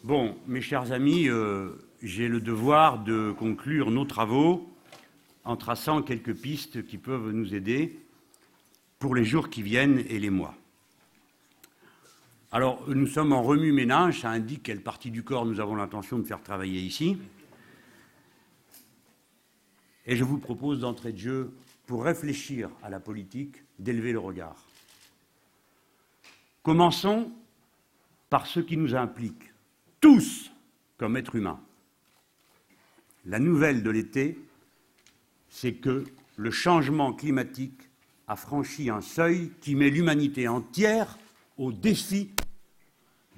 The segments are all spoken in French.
Bon, mes chers amis, j'ai le devoir de conclure nos travaux en traçant quelques pistes qui peuvent nous aider pour les jours qui viennent et les mois. Alors, nous sommes en remue-ménage, ça indique quelle partie du corps nous avons l'intention de faire travailler ici. Et je vous propose d'entrée de jeu, pour réfléchir à la politique, d'élever le regard. Commençons par ce qui nous implique, tous, comme êtres humains. La nouvelle de l'été, c'est que le changement climatique a franchi un seuil qui met l'humanité entière au défi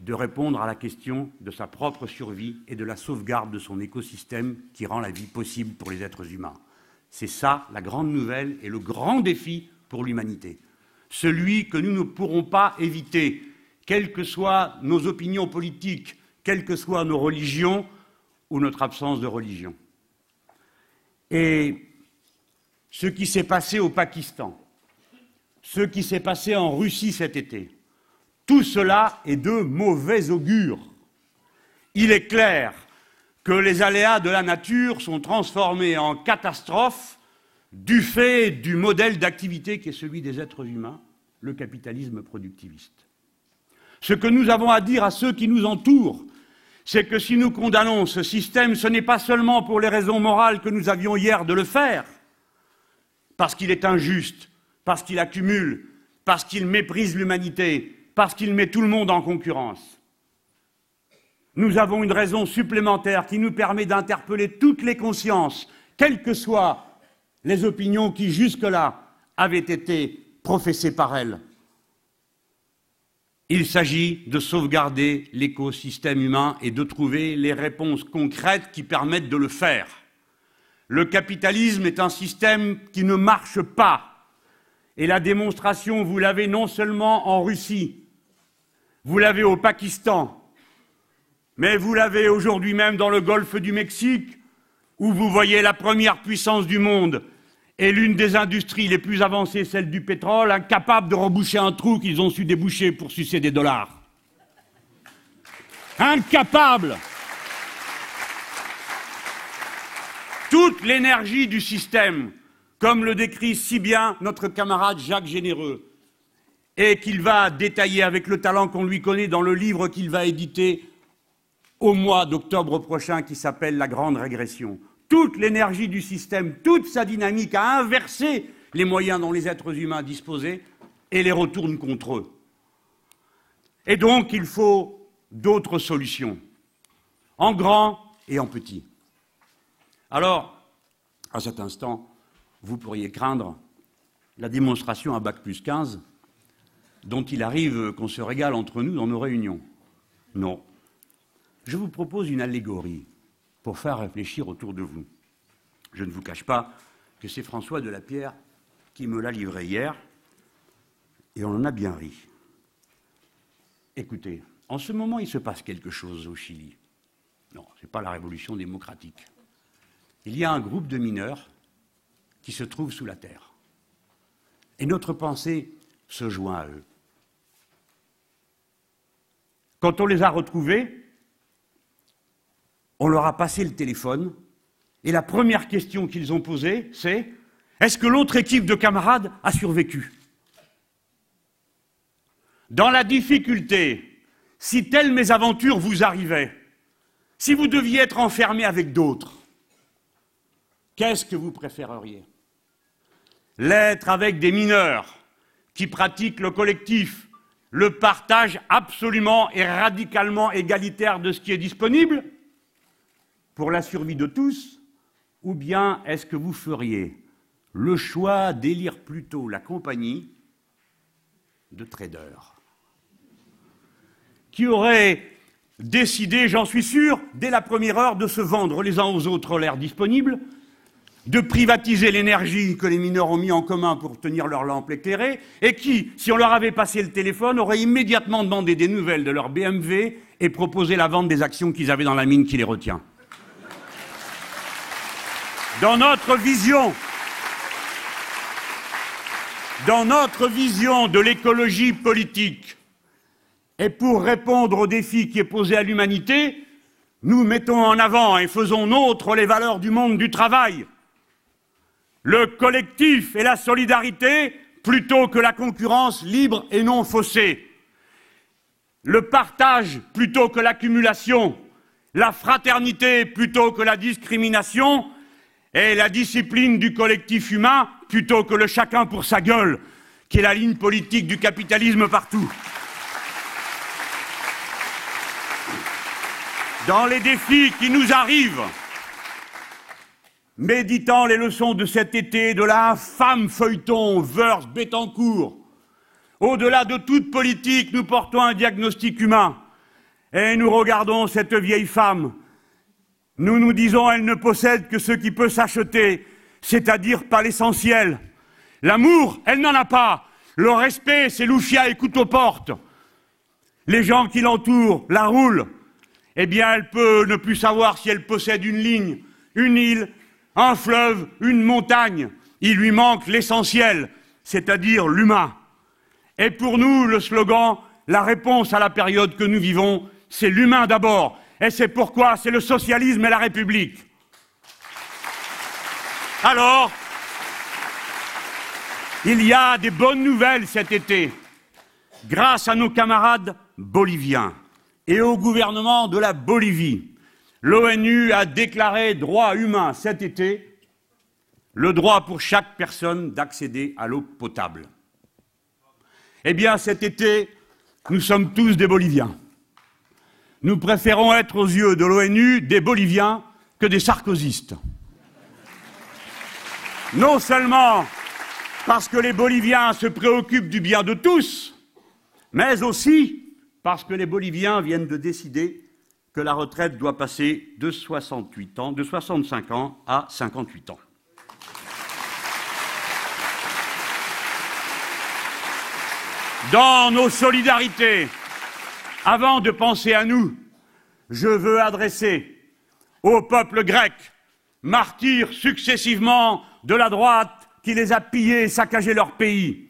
de répondre à la question de sa propre survie et de la sauvegarde de son écosystème qui rend la vie possible pour les êtres humains. C'est ça la grande nouvelle et le grand défi pour l'humanité. Celui que nous ne pourrons pas éviter, quelles que soient nos opinions politiques, quelles que soient nos religions ou notre absence de religion. Et ce qui s'est passé au Pakistan, ce qui s'est passé en Russie cet été, tout cela est de mauvais augure. Il est clair que les aléas de la nature sont transformés en catastrophes du fait du modèle d'activité qui est celui des êtres humains, le capitalisme productiviste. Ce que nous avons à dire à ceux qui nous entourent, c'est que si nous condamnons ce système, ce n'est pas seulement pour les raisons morales que nous avions hier de le faire, parce qu'il est injuste, parce qu'il accumule, parce qu'il méprise l'humanité, parce qu'il met tout le monde en concurrence. Nous avons une raison supplémentaire qui nous permet d'interpeller toutes les consciences, quelles que soient les opinions qui jusque-là avaient été professées par elles. Il s'agit de sauvegarder l'écosystème humain et de trouver les réponses concrètes qui permettent de le faire. Le capitalisme est un système qui ne marche pas. Et la démonstration, vous l'avez non seulement en Russie, vous l'avez au Pakistan, mais vous l'avez aujourd'hui même dans le golfe du Mexique, où vous voyez la première puissance du monde et l'une des industries les plus avancées, celle du pétrole, incapable de reboucher un trou qu'ils ont su déboucher pour sucer des dollars. Incapable. Toute l'énergie du système, comme le décrit si bien notre camarade Jacques Généreux, et qu'il va détailler avec le talent qu'on lui connaît dans le livre qu'il va éditer au mois d'octobre prochain, qui s'appelle La Grande Régression. Toute l'énergie du système, toute sa dynamique a inversé les moyens dont les êtres humains disposaient et les retourne contre eux. Et donc, il faut d'autres solutions, en grand et en petit. Alors, à cet instant, vous pourriez craindre la démonstration à Bac+15 dont il arrive qu'on se régale entre nous dans nos réunions. Non. Je vous propose une allégorie pour faire réfléchir autour de vous. Je ne vous cache pas que c'est François Delapierre qui me l'a livré hier, et on en a bien ri. Écoutez, en ce moment, il se passe quelque chose au Chili. Non, ce n'est pas la révolution démocratique. Il y a un groupe de mineurs qui se trouvent sous la terre. Et notre pensée se joint à eux. Quand on les a retrouvés, on leur a passé le téléphone, et la première question qu'ils ont posée, c'est « Est-ce que l'autre équipe de camarades a survécu ?» Dans la difficulté, si telle mésaventure vous arrivait, si vous deviez être enfermé avec d'autres, qu'est-ce que vous préféreriez? L'être avec des mineurs qui pratiquent le collectif, le partage absolument et radicalement égalitaire de ce qui est disponible pour la survie de tous, ou bien est-ce que vous feriez le choix d'élire plutôt la compagnie de traders qui auraient décidé, j'en suis sûr, dès la première heure de se vendre les uns aux autres l'air disponible, de privatiser l'énergie que les mineurs ont mis en commun pour tenir leurs lampes éclairées, et qui, si on leur avait passé le téléphone, auraient immédiatement demandé des nouvelles de leur BMW et proposé la vente des actions qu'ils avaient dans la mine qui les retient. Dans notre vision de l'écologie politique, Et pour répondre au défi qui est posé à l'humanité, nous mettons en avant et faisons nôtres les valeurs du monde du travail. Le collectif et la solidarité plutôt que la concurrence libre et non faussée. Le partage plutôt que l'accumulation. La fraternité plutôt que la discrimination. Et la discipline du collectif humain plutôt que le chacun pour sa gueule, qui est la ligne politique du capitalisme partout. Dans les défis qui nous arrivent, méditant les leçons de cet été de l'infâme feuilleton Woerth-Bettencourt, au-delà de toute politique, nous portons un diagnostic humain et nous regardons cette vieille femme. Nous nous disons, elle ne possède que ce qui peut s'acheter, c'est-à-dire pas l'essentiel. L'amour, elle n'en a pas. Le respect, c'est loufia et couteau porte. Les gens qui l'entourent la roulent. Eh bien, elle peut ne plus savoir si elle possède une ligne, une île, un fleuve, une montagne. Il lui manque l'essentiel, c'est-à-dire l'humain. Et pour nous, le slogan, la réponse à la période que nous vivons, c'est l'humain d'abord. Et c'est pourquoi c'est le socialisme et la République. Alors, il y a des bonnes nouvelles cet été. Grâce à nos camarades boliviens et au gouvernement de la Bolivie, l'ONU a déclaré droit humain cet été le droit pour chaque personne d'accéder à l'eau potable. Eh bien, cet été, nous sommes tous des Boliviens. Nous préférons être aux yeux de l'ONU des Boliviens que des sarkozystes. Non seulement parce que les Boliviens se préoccupent du bien de tous, mais aussi parce que les Boliviens viennent de décider que la retraite doit passer de 65 ans à 58 ans. Dans nos solidarités, avant de penser à nous, je veux adresser au peuple grec, martyr successivement de la droite qui les a pillés et saccagé leur pays,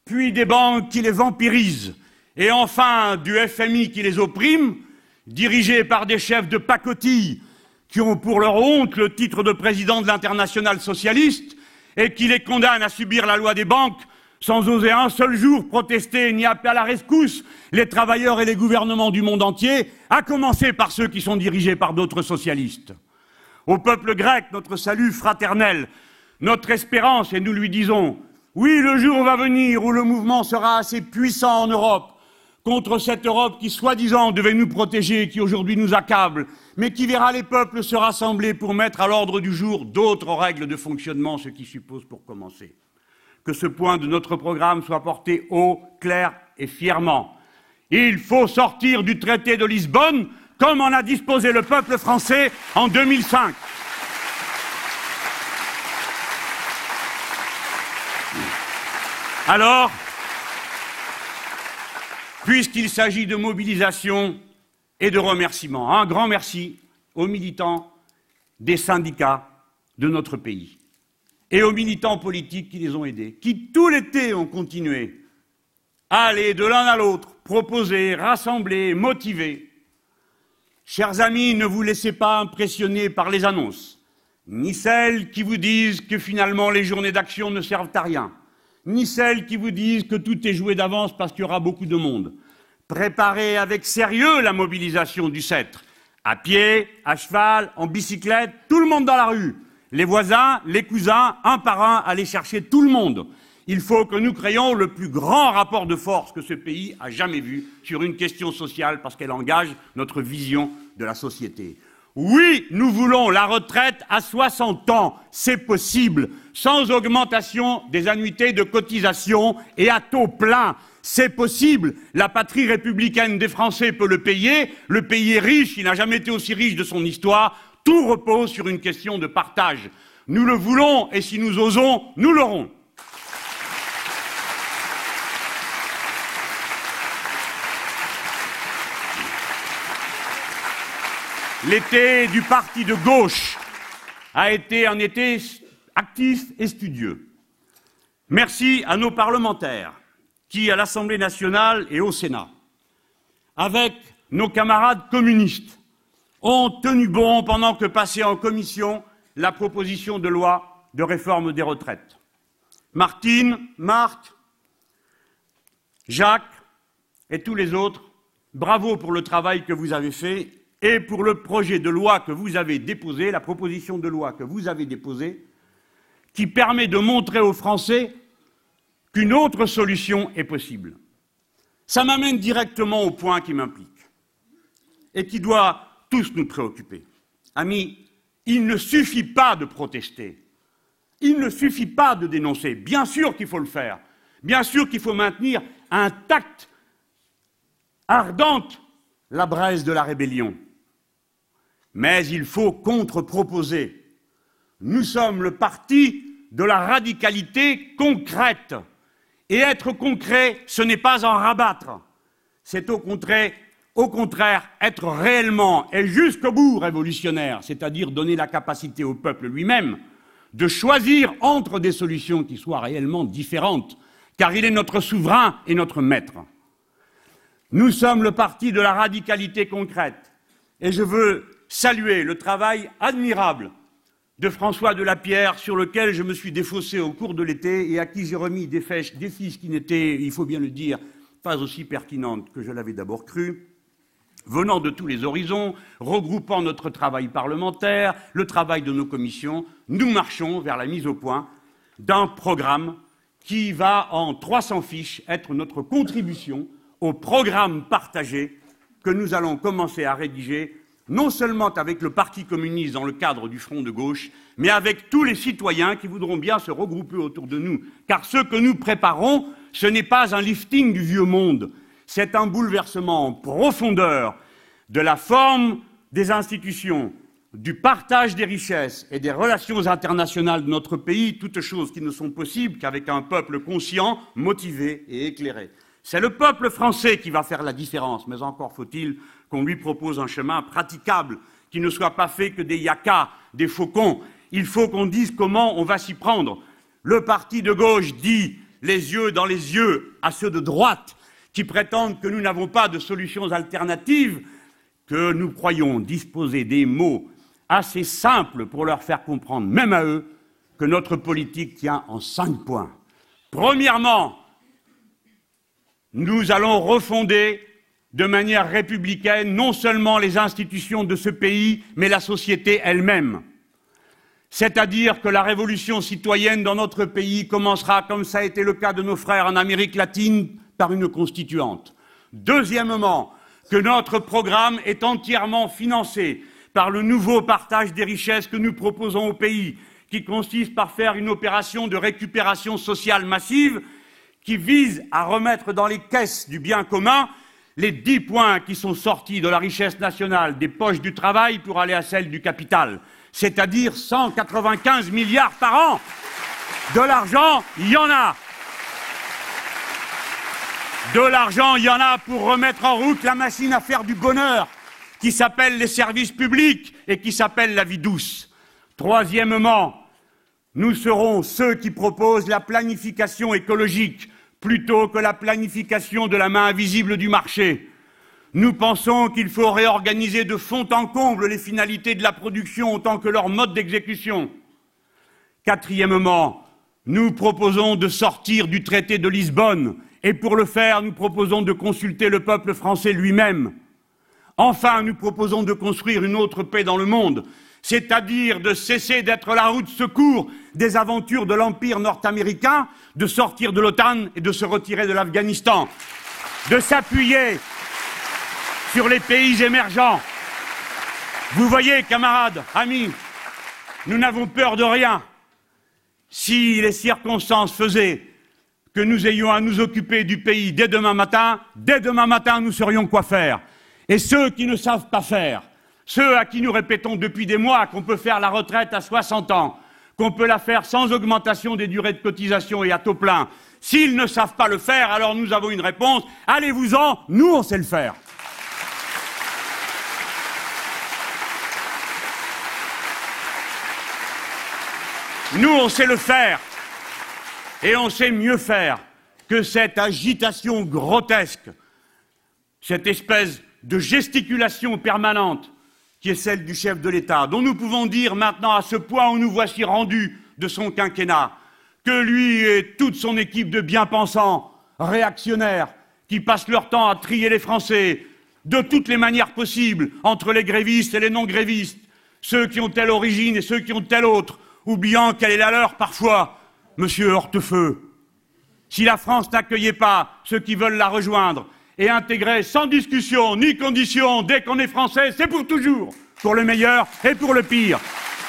puis des banques qui les vampirisent, et enfin du FMI qui les opprime, dirigés par des chefs de pacotille qui ont pour leur honte le titre de président de l'Internationale socialiste et qui les condamnent à subir la loi des banques sans oser un seul jour protester ni appeler à la rescousse les travailleurs et les gouvernements du monde entier, à commencer par ceux qui sont dirigés par d'autres socialistes. Au peuple grec, notre salut fraternel, notre espérance, et nous lui disons, oui, le jour va venir où le mouvement sera assez puissant en Europe contre cette Europe qui, soi-disant, devait nous protéger et qui aujourd'hui nous accable, mais qui verra les peuples se rassembler pour mettre à l'ordre du jour d'autres règles de fonctionnement, ce qui suppose, pour commencer, que ce point de notre programme soit porté haut, clair et fièrement. Il faut sortir du traité de Lisbonne, comme en a disposé le peuple français en 2005. Alors, puisqu'il s'agit de mobilisation et de remerciements, un grand merci aux militants des syndicats de notre pays et aux militants politiques qui les ont aidés, qui tout l'été ont continué à aller de l'un à l'autre, proposer, rassembler, motiver. Chers amis, ne vous laissez pas impressionner par les annonces, ni celles qui vous disent que finalement les journées d'action ne servent à rien, ni celles qui vous disent que tout est joué d'avance parce qu'il y aura beaucoup de monde. Préparez avec sérieux la mobilisation du 7, à pied, à cheval, en bicyclette, tout le monde dans la rue. Les voisins, les cousins, un par un, aller chercher tout le monde. Il faut que nous créions le plus grand rapport de force que ce pays a jamais vu sur une question sociale parce qu'elle engage notre vision de la société. Oui, nous voulons la retraite à 60 ans, c'est possible, sans augmentation des annuités de cotisation et à taux plein. C'est possible, la patrie républicaine des Français peut le payer, le pays est riche, il n'a jamais été aussi riche de son histoire, tout repose sur une question de partage. Nous le voulons et si nous osons, nous l'aurons. L'été du parti de gauche a été un été actif et studieux. Merci à nos parlementaires qui, à l'Assemblée nationale et au Sénat, avec nos camarades communistes, ont tenu bon pendant que passait en commission la proposition de loi de réforme des retraites. Martine, Marc, Jacques et tous les autres, bravo pour le travail que vous avez fait et pour le projet de loi que vous avez déposé, la proposition de loi que vous avez déposée, qui permet de montrer aux Français qu'une autre solution est possible. Ça m'amène directement au point qui m'implique et qui doit tous nous préoccuper. Amis, il ne suffit pas de protester, il ne suffit pas de dénoncer. Bien sûr qu'il faut le faire, bien sûr qu'il faut maintenir intacte, ardente, la braise de la rébellion. Mais il faut contre-proposer. Nous sommes le parti de la radicalité concrète. Et être concret, ce n'est pas en rabattre. C'est au contraire être réellement et jusqu'au bout révolutionnaire, c'est-à-dire donner la capacité au peuple lui-même de choisir entre des solutions qui soient réellement différentes, car il est notre souverain et notre maître. Nous sommes le parti de la radicalité concrète, et je veux saluer le travail admirable de François Delapierre, sur lequel je me suis défaussé au cours de l'été et à qui j'ai remis des fiches qui n'étaient, il faut bien le dire, pas aussi pertinentes que je l'avais d'abord cru, venant de tous les horizons, regroupant notre travail parlementaire, le travail de nos commissions. Nous marchons vers la mise au point d'un programme qui va, en 300 fiches, être notre contribution au programme partagé que nous allons commencer à rédiger, non seulement avec le Parti communiste dans le cadre du Front de gauche, mais avec tous les citoyens qui voudront bien se regrouper autour de nous. Car ce que nous préparons, ce n'est pas un lifting du vieux monde, c'est un bouleversement en profondeur de la forme des institutions, du partage des richesses et des relations internationales de notre pays, toutes choses qui ne sont possibles qu'avec un peuple conscient, motivé et éclairé. C'est le peuple français qui va faire la différence, mais encore faut-il qu'on lui propose un chemin praticable, qui ne soit pas fait que des yakas, des faucons. Il faut qu'on dise comment on va s'y prendre. Le parti de gauche dit, les yeux dans les yeux, à ceux de droite, qui prétendent que nous n'avons pas de solutions alternatives, que nous croyons disposer des mots assez simples pour leur faire comprendre, même à eux, que notre politique tient en 5 points. Premièrement, nous allons refonder de manière républicaine non seulement les institutions de ce pays, mais la société elle-même. C'est-à-dire que la révolution citoyenne dans notre pays commencera, comme ça a été le cas de nos frères en Amérique latine, par une constituante. Deuxièmement, que notre programme est entièrement financé par le nouveau partage des richesses que nous proposons au pays, qui consiste par faire une opération de récupération sociale massive qui vise à remettre dans les caisses du bien commun les 10 points qui sont sortis de la richesse nationale des poches du travail pour aller à celles du capital, c'est-à-dire 195 milliards par an. De l'argent, il y en a. De l'argent, il y en a pour remettre en route la machine à faire du bonheur qui s'appelle les services publics et qui s'appelle la vie douce. Troisièmement, nous serons ceux qui proposent la planification écologique plutôt que la planification de la main invisible du marché. Nous pensons qu'il faut réorganiser de fond en comble les finalités de la production autant que leur mode d'exécution. Quatrièmement, nous proposons de sortir du traité de Lisbonne et pour le faire, nous proposons de consulter le peuple français lui-même. Enfin, nous proposons de construire une autre paix dans le monde, c'est-à-dire de cesser d'être la roue de secours des aventures de l'Empire nord-américain, de sortir de l'OTAN et de se retirer de l'Afghanistan, de s'appuyer sur les pays émergents. Vous voyez, camarades, amis, nous n'avons peur de rien. Si les circonstances faisaient que nous ayons à nous occuper du pays dès demain matin, nous saurions quoi faire. Et ceux qui ne savent pas faire, ceux à qui nous répétons depuis des mois qu'on peut faire la retraite à 60 ans, qu'on peut la faire sans augmentation des durées de cotisation et à taux plein, s'ils ne savent pas le faire, alors nous avons une réponse, allez-vous-en, nous on sait le faire. Nous on sait le faire, et on sait mieux faire que cette agitation grotesque cette espèce de gesticulation permanente qui est celle du chef de l'État, dont nous pouvons dire maintenant à ce point où nous voici rendus de son quinquennat, que lui et toute son équipe de bien-pensants, réactionnaires, qui passent leur temps à trier les Français de toutes les manières possibles, entre les grévistes et les non-grévistes, ceux qui ont telle origine et ceux qui ont telle autre, oubliant quelle est la leur parfois, monsieur Hortefeux. Si la France n'accueillait pas ceux qui veulent la rejoindre et intégrer sans discussion ni condition, dès qu'on est français, c'est pour toujours, pour le meilleur et pour le pire,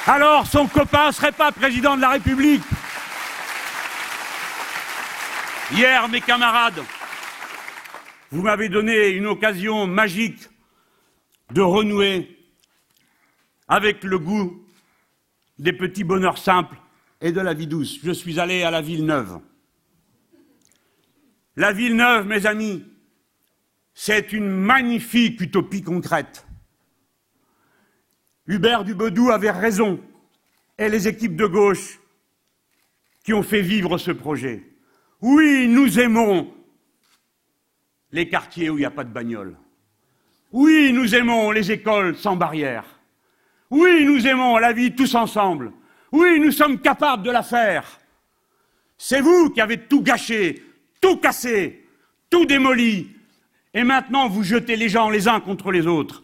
alors son copain ne serait pas président de la République. Hier, mes camarades, vous m'avez donné une occasion magique de renouer avec le goût des petits bonheurs simples et de la vie douce. Je suis allé à la Villeneuve. La Villeneuve, mes amis, c'est une magnifique utopie concrète. Hubert Dubedou avait raison, et les équipes de gauche qui ont fait vivre ce projet. Oui, nous aimons les quartiers où il n'y a pas de bagnole. Oui, nous aimons les écoles sans barrière. Oui, nous aimons la vie tous ensemble. Oui, nous sommes capables de la faire. C'est vous qui avez tout gâché, tout cassé, tout démoli. Et maintenant, vous jetez les gens les uns contre les autres.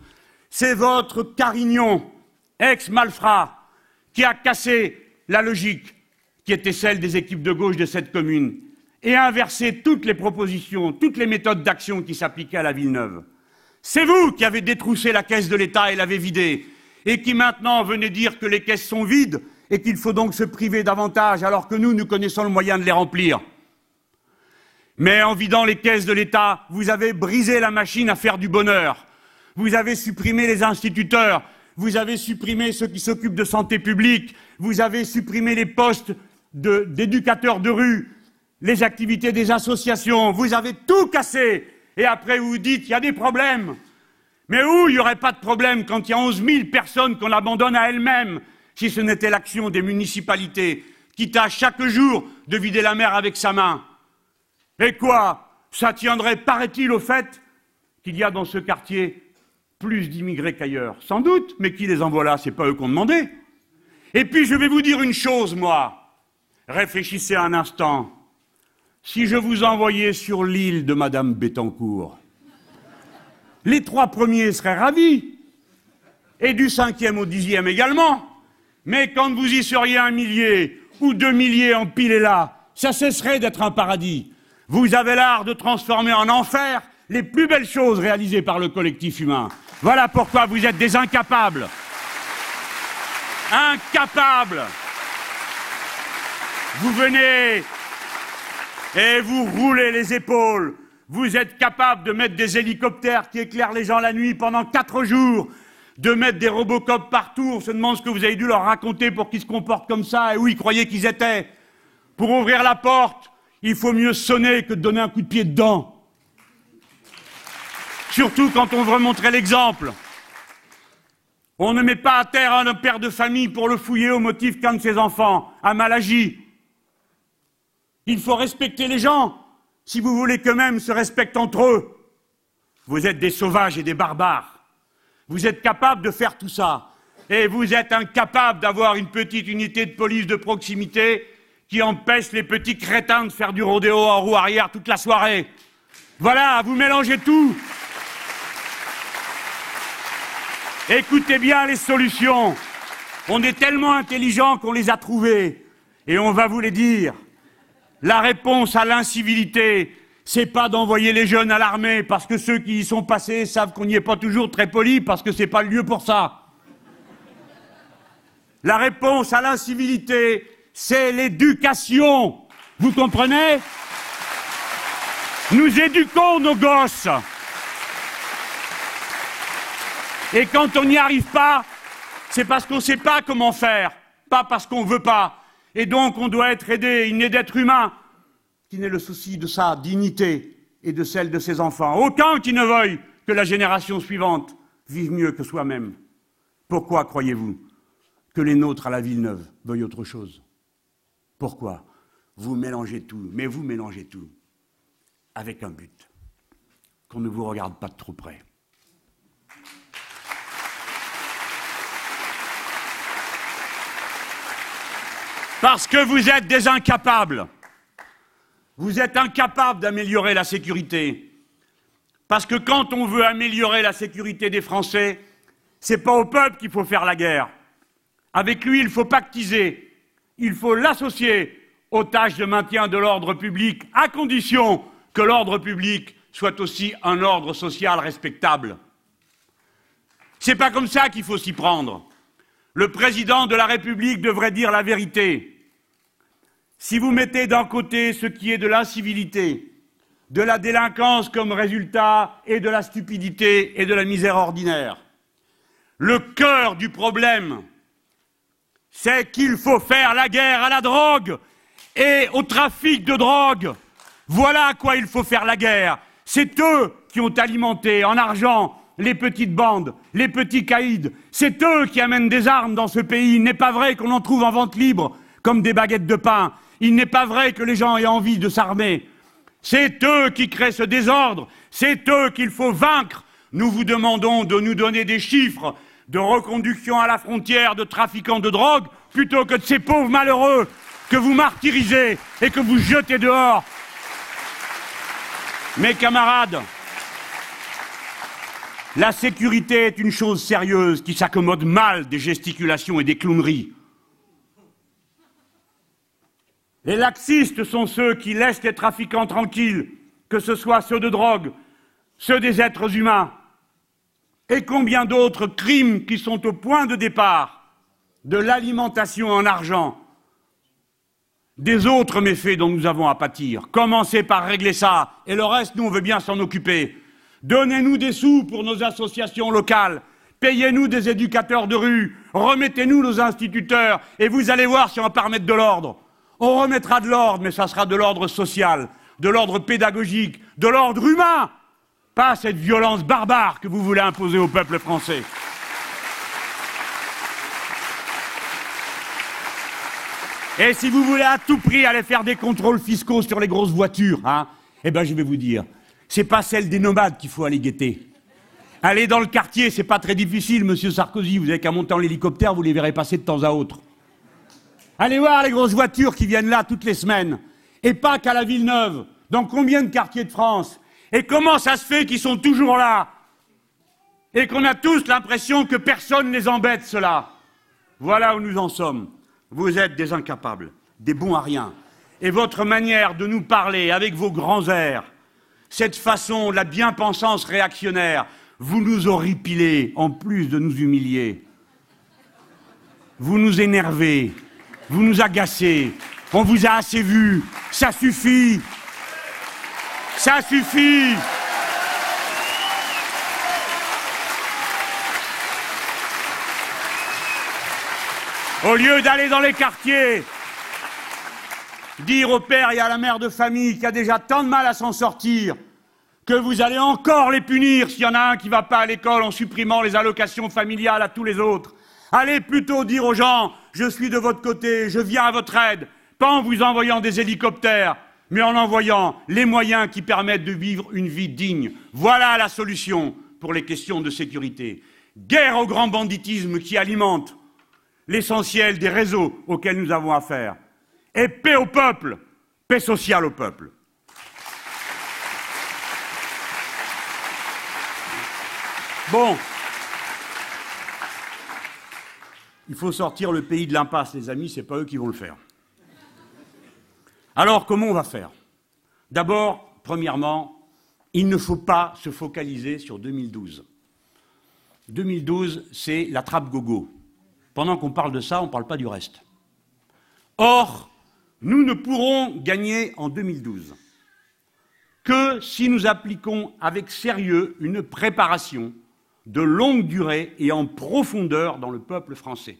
C'est votre Carignon, ex-Malfrat, qui a cassé la logique qui était celle des équipes de gauche de cette commune et a inversé toutes les propositions, toutes les méthodes d'action qui s'appliquaient à la Villeneuve. C'est vous qui avez détroussé la caisse de l'État et l'avez vidée, et qui maintenant venez dire que les caisses sont vides et qu'il faut donc se priver davantage, alors que nous connaissons le moyen de les remplir. Mais en vidant les caisses de l'État, vous avez brisé la machine à faire du bonheur. Vous avez supprimé les instituteurs, vous avez supprimé ceux qui s'occupent de santé publique, vous avez supprimé les postes d'éducateurs de rue, les activités des associations, vous avez tout cassé. Et après vous dites qu'il y a des problèmes. Mais où il n'y aurait pas de problème quand il y a 11 000 personnes qu'on abandonne à elles-mêmes, si ce n'était l'action des municipalités, qui tâchent chaque jour de vider la mer avec sa main. Et quoi? Ça tiendrait, paraît-il, au fait qu'il y a dans ce quartier plus d'immigrés qu'ailleurs. Sans doute, mais qui les envoie là? C'est pas eux qu'on demandait. Et puis je vais vous dire une chose, moi. Réfléchissez un instant. Si je vous envoyais sur l'île de Madame Bettencourt, les 3 premiers seraient ravis, et du 5e au 10e également. Mais quand vous y seriez 1 millier ou 2 milliers empilés là, ça cesserait d'être un paradis. Vous avez l'art de transformer en enfer les plus belles choses réalisées par le collectif humain. Voilà pourquoi vous êtes des incapables. Incapables. Vous venez et vous roulez les épaules. Vous êtes capables de mettre des hélicoptères qui éclairent les gens la nuit pendant 4 jours, de mettre des Robocop partout. On se demande ce que vous avez dû leur raconter pour qu'ils se comportent comme ça et où ils croyaient qu'ils étaient. Pour ouvrir la porte, il faut mieux sonner que de donner un coup de pied dedans. Surtout quand on veut montrer l'exemple. On ne met pas à terre un père de famille pour le fouiller au motif qu'un de ses enfants a mal agi. Il faut respecter les gens, si vous voulez qu'eux-mêmes se respectent entre eux. Vous êtes des sauvages et des barbares. Vous êtes capables de faire tout ça. Et vous êtes incapables d'avoir une petite unité de police de proximité qui empêche les petits crétins de faire du rodéo en roue arrière toute la soirée. Voilà, vous mélangez tout. Écoutez bien les solutions. On est tellement intelligents qu'on les a trouvées. Et on va vous les dire. La réponse à l'incivilité, c'est pas d'envoyer les jeunes à l'armée, parce que ceux qui y sont passés savent qu'on n'y est pas toujours très poli, parce que c'est pas le lieu pour ça. La réponse à l'incivilité, c'est l'éducation. Vous comprenez? Nous éduquons nos gosses. Et quand on n'y arrive pas, c'est parce qu'on ne sait pas comment faire, pas parce qu'on ne veut pas. Et donc on doit être aidé, il n'est d'être humain qui n'ait le souci de sa dignité et de celle de ses enfants. Aucun qui ne veuille que la génération suivante vive mieux que soi-même. Pourquoi croyez-vous que les nôtres à la Villeneuve veuillent autre chose? Pourquoi? Vous mélangez tout, mais vous mélangez tout avec un but. qu'on ne vous regarde pas de trop près. Parce que vous êtes des incapables. Vous êtes incapables d'améliorer la sécurité. Parce que quand on veut améliorer la sécurité des Français, c'est pas au peuple qu'il faut faire la guerre. Avec lui, il faut pactiser. Il faut l'associer aux tâches de maintien de l'ordre public, à condition que l'ordre public soit aussi un ordre social respectable. C'est pas comme ça qu'il faut s'y prendre. Le président de la République devrait dire la vérité. Si vous mettez d'un côté ce qui est de l'incivilité, de la délinquance comme résultat et de la stupidité et de la misère ordinaire, le cœur du problème, c'est qu'il faut faire la guerre à la drogue et au trafic de drogue. Voilà à quoi il faut faire la guerre. C'est eux qui ont alimenté en argent les petites bandes, les petits caïds. C'est eux qui amènent des armes dans ce pays. Il n'est pas vrai qu'on en trouve en vente libre comme des baguettes de pain. Il n'est pas vrai que les gens aient envie de s'armer. C'est eux qui créent ce désordre. C'est eux qu'il faut vaincre. Nous vous demandons de nous donner des chiffres de reconduction à la frontière de trafiquants de drogue plutôt que de ces pauvres malheureux que vous martyrisez et que vous jetez dehors. Mes camarades, la sécurité est une chose sérieuse qui s'accommode mal des gesticulations et des clowneries. Les laxistes sont ceux qui laissent les trafiquants tranquilles, que ce soit ceux de drogue, ceux des êtres humains, et combien d'autres crimes qui sont au point de départ de l'alimentation en argent, des autres méfaits dont nous avons à pâtir. Commencez par régler ça, et le reste, nous, on veut bien s'en occuper. Donnez-nous des sous pour nos associations locales, payez-nous des éducateurs de rue, remettez-nous nos instituteurs, et vous allez voir si on va pas remettre de l'ordre. On remettra de l'ordre, mais ça sera de l'ordre social, de l'ordre pédagogique, de l'ordre humain, pas cette violence barbare que vous voulez imposer au peuple français. Et si vous voulez à tout prix aller faire des contrôles fiscaux sur les grosses voitures, eh ben je vais vous dire, c'est pas celle des nomades qu'il faut aller guetter. Allez dans le quartier, c'est pas très difficile, monsieur Sarkozy, vous avez qu'à monter en hélicoptère, vous les verrez passer de temps à autre. Allez voir les grosses voitures qui viennent là toutes les semaines, et pas qu'à la Villeneuve, dans combien de quartiers de France? Et comment ça se fait qu'ils sont toujours là? Et qu'on a tous l'impression que personne ne les embête, ceux-là. Voilà où nous en sommes. Vous êtes des incapables, des bons à rien. Et votre manière de nous parler avec vos grands airs, cette façon, la bien-pensance réactionnaire, vous nous horripilez en plus de nous humilier. Vous nous énervez, vous nous agacez, on vous a assez vu, ça suffit. Ça suffit. Au lieu d'aller dans les quartiers, dire au père et à la mère de famille qui a déjà tant de mal à s'en sortir, que vous allez encore les punir s'il y en a un qui ne va pas à l'école en supprimant les allocations familiales à tous les autres. Allez plutôt dire aux gens, je suis de votre côté, je viens à votre aide, pas en vous envoyant des hélicoptères, mais en envoyant les moyens qui permettent de vivre une vie digne. Voilà la solution pour les questions de sécurité. Guerre au grand banditisme qui alimente l'essentiel des réseaux auxquels nous avons affaire. Et paix au peuple, paix sociale au peuple. Bon. Il faut sortir le pays de l'impasse, les amis, c'est pas eux qui vont le faire. Alors, comment on va faire? D'abord, premièrement, il ne faut pas se focaliser sur 2012. 2012, c'est la trappe gogo. Pendant qu'on parle de ça, on ne parle pas du reste. Or, nous ne pourrons gagner en 2012 que si nous appliquons avec sérieux une préparation de longue durée et en profondeur dans le peuple français.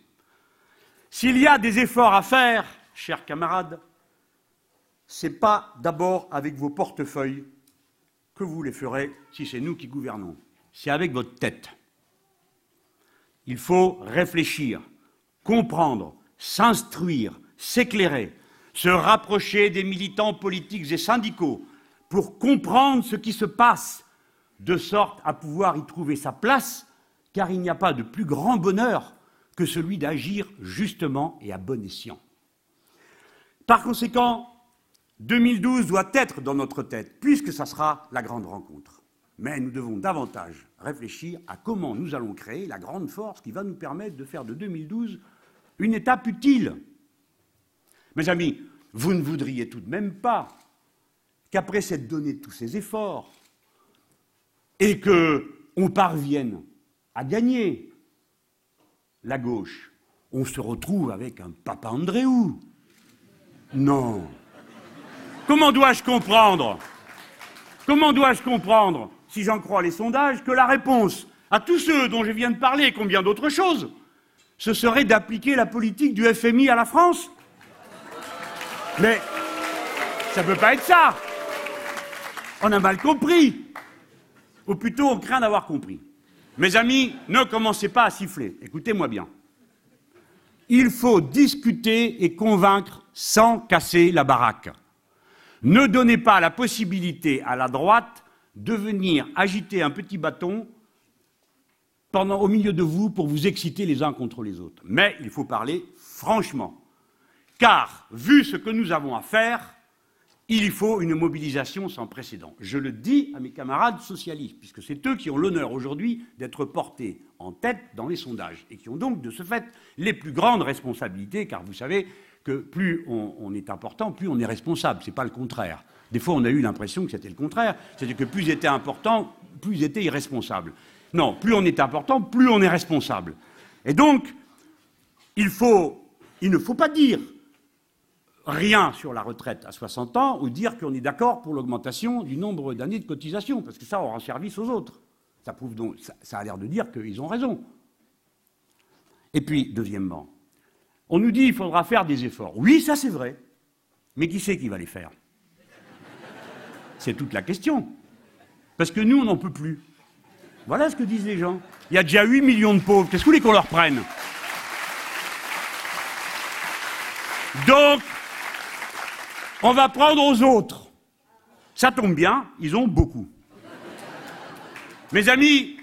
S'il y a des efforts à faire, chers camarades, ce n'est pas d'abord avec vos portefeuilles que vous les ferez si c'est nous qui gouvernons. C'est avec votre tête. Il faut réfléchir, comprendre, s'instruire, s'éclairer, se rapprocher des militants politiques et syndicaux pour comprendre ce qui se passe, de sorte à pouvoir y trouver sa place, car il n'y a pas de plus grand bonheur que celui d'agir justement et à bon escient. Par conséquent, 2012 doit être dans notre tête, puisque ça sera la grande rencontre. Mais nous devons davantage réfléchir à comment nous allons créer la grande force qui va nous permettre de faire de 2012 une étape utile. Mes amis, vous ne voudriez tout de même pas qu'après s'être donné tous ces efforts et qu'on parvienne à gagner la gauche, on se retrouve avec un Papa Andréou. Non. Comment dois-je comprendre, si j'en crois les sondages, que la réponse à tous ceux dont je viens de parler, et combien d'autres choses, ce serait d'appliquer la politique du FMI à la France? Mais ça ne peut pas être ça. On a mal compris. Ou plutôt, on craint d'avoir compris. Mes amis, ne commencez pas à siffler. Écoutez-moi bien. Il faut discuter et convaincre sans casser la baraque. Ne donnez pas la possibilité à la droite de venir agiter un petit bâton au milieu de vous pour vous exciter les uns contre les autres. Mais il faut parler franchement. Car, vu ce que nous avons à faire, il faut une mobilisation sans précédent. Je le dis à mes camarades socialistes, puisque c'est eux qui ont l'honneur aujourd'hui d'être portés en tête dans les sondages, et qui ont donc, de ce fait, les plus grandes responsabilités, car vous savez que plus on est important, plus on est responsable. Ce n'est pas le contraire. Des fois, on a eu l'impression que c'était le contraire, c'est-à-dire que plus j'étais important, plus j'étais irresponsable. Non, plus on est important, plus on est responsable. Et donc, il ne faut pas dire rien sur la retraite à 60 ans ou dire qu'on est d'accord pour l'augmentation du nombre d'années de cotisation, parce que ça rend service aux autres. Ça prouve donc, ça a l'air de dire qu'ils ont raison. Et puis, deuxièmement, on nous dit qu'il faudra faire des efforts. Oui, ça c'est vrai. Mais qui c'est qui va les faire? C'est toute la question. Parce que nous, on n'en peut plus. Voilà ce que disent les gens. Il y a déjà 8 millions de pauvres. Qu'est-ce que vous voulez qu'on leur prenne? Donc, on va prendre aux autres. Ça tombe bien, ils ont beaucoup. Mes amis,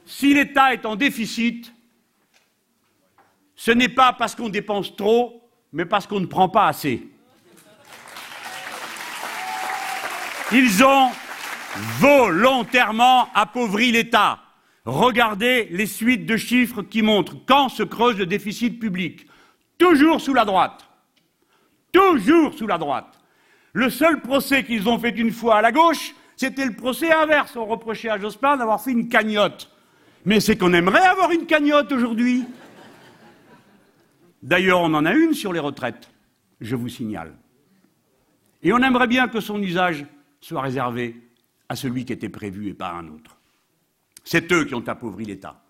si l'État est en déficit, ce n'est pas parce qu'on dépense trop, mais parce qu'on ne prend pas assez. Ils ont volontairement appauvri l'État. Regardez les suites de chiffres qui montrent quand se creuse le déficit public. Toujours sous la droite. Toujours sous la droite. Le seul procès qu'ils ont fait une fois à la gauche, c'était le procès inverse. On reprochait à Jospin d'avoir fait une cagnotte. Mais c'est qu'on aimerait avoir une cagnotte aujourd'hui. D'ailleurs, on en a une sur les retraites, je vous signale. Et on aimerait bien que son usage soit réservé à celui qui était prévu et pas à un autre. C'est eux qui ont appauvri l'État.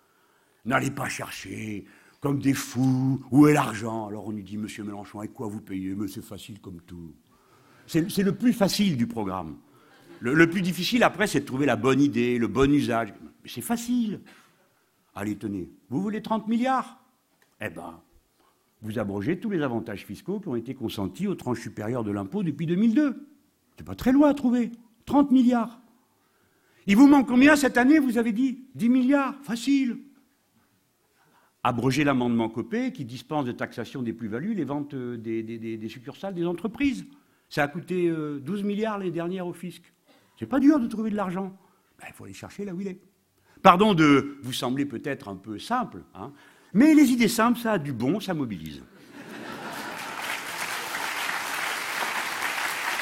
N'allez pas chercher, comme des fous, où est l'argent? Alors on lui dit, monsieur Mélenchon, avec quoi vous payez? Mais c'est facile comme tout. C'est le plus facile du programme. Le plus difficile après, c'est de trouver la bonne idée, le bon usage. Mais c'est facile. Allez, tenez, vous voulez 30 milliards? Eh ben, vous abrogez tous les avantages fiscaux qui ont été consentis aux tranches supérieures de l'impôt depuis 2002. C'est pas très loin à trouver. 30 milliards. Il vous manque combien cette année, vous avez dit? 10 milliards. Facile. Abroger l'amendement Copé qui dispense de taxation des plus-values les ventes des succursales des entreprises. Ça a coûté 12 milliards l'année dernière au fisc. C'est pas dur de trouver de l'argent. Ben, il faut aller chercher là où il est. Pardon de vous sembler peut-être un peu simple, hein, mais les idées simples, ça a du bon, ça mobilise.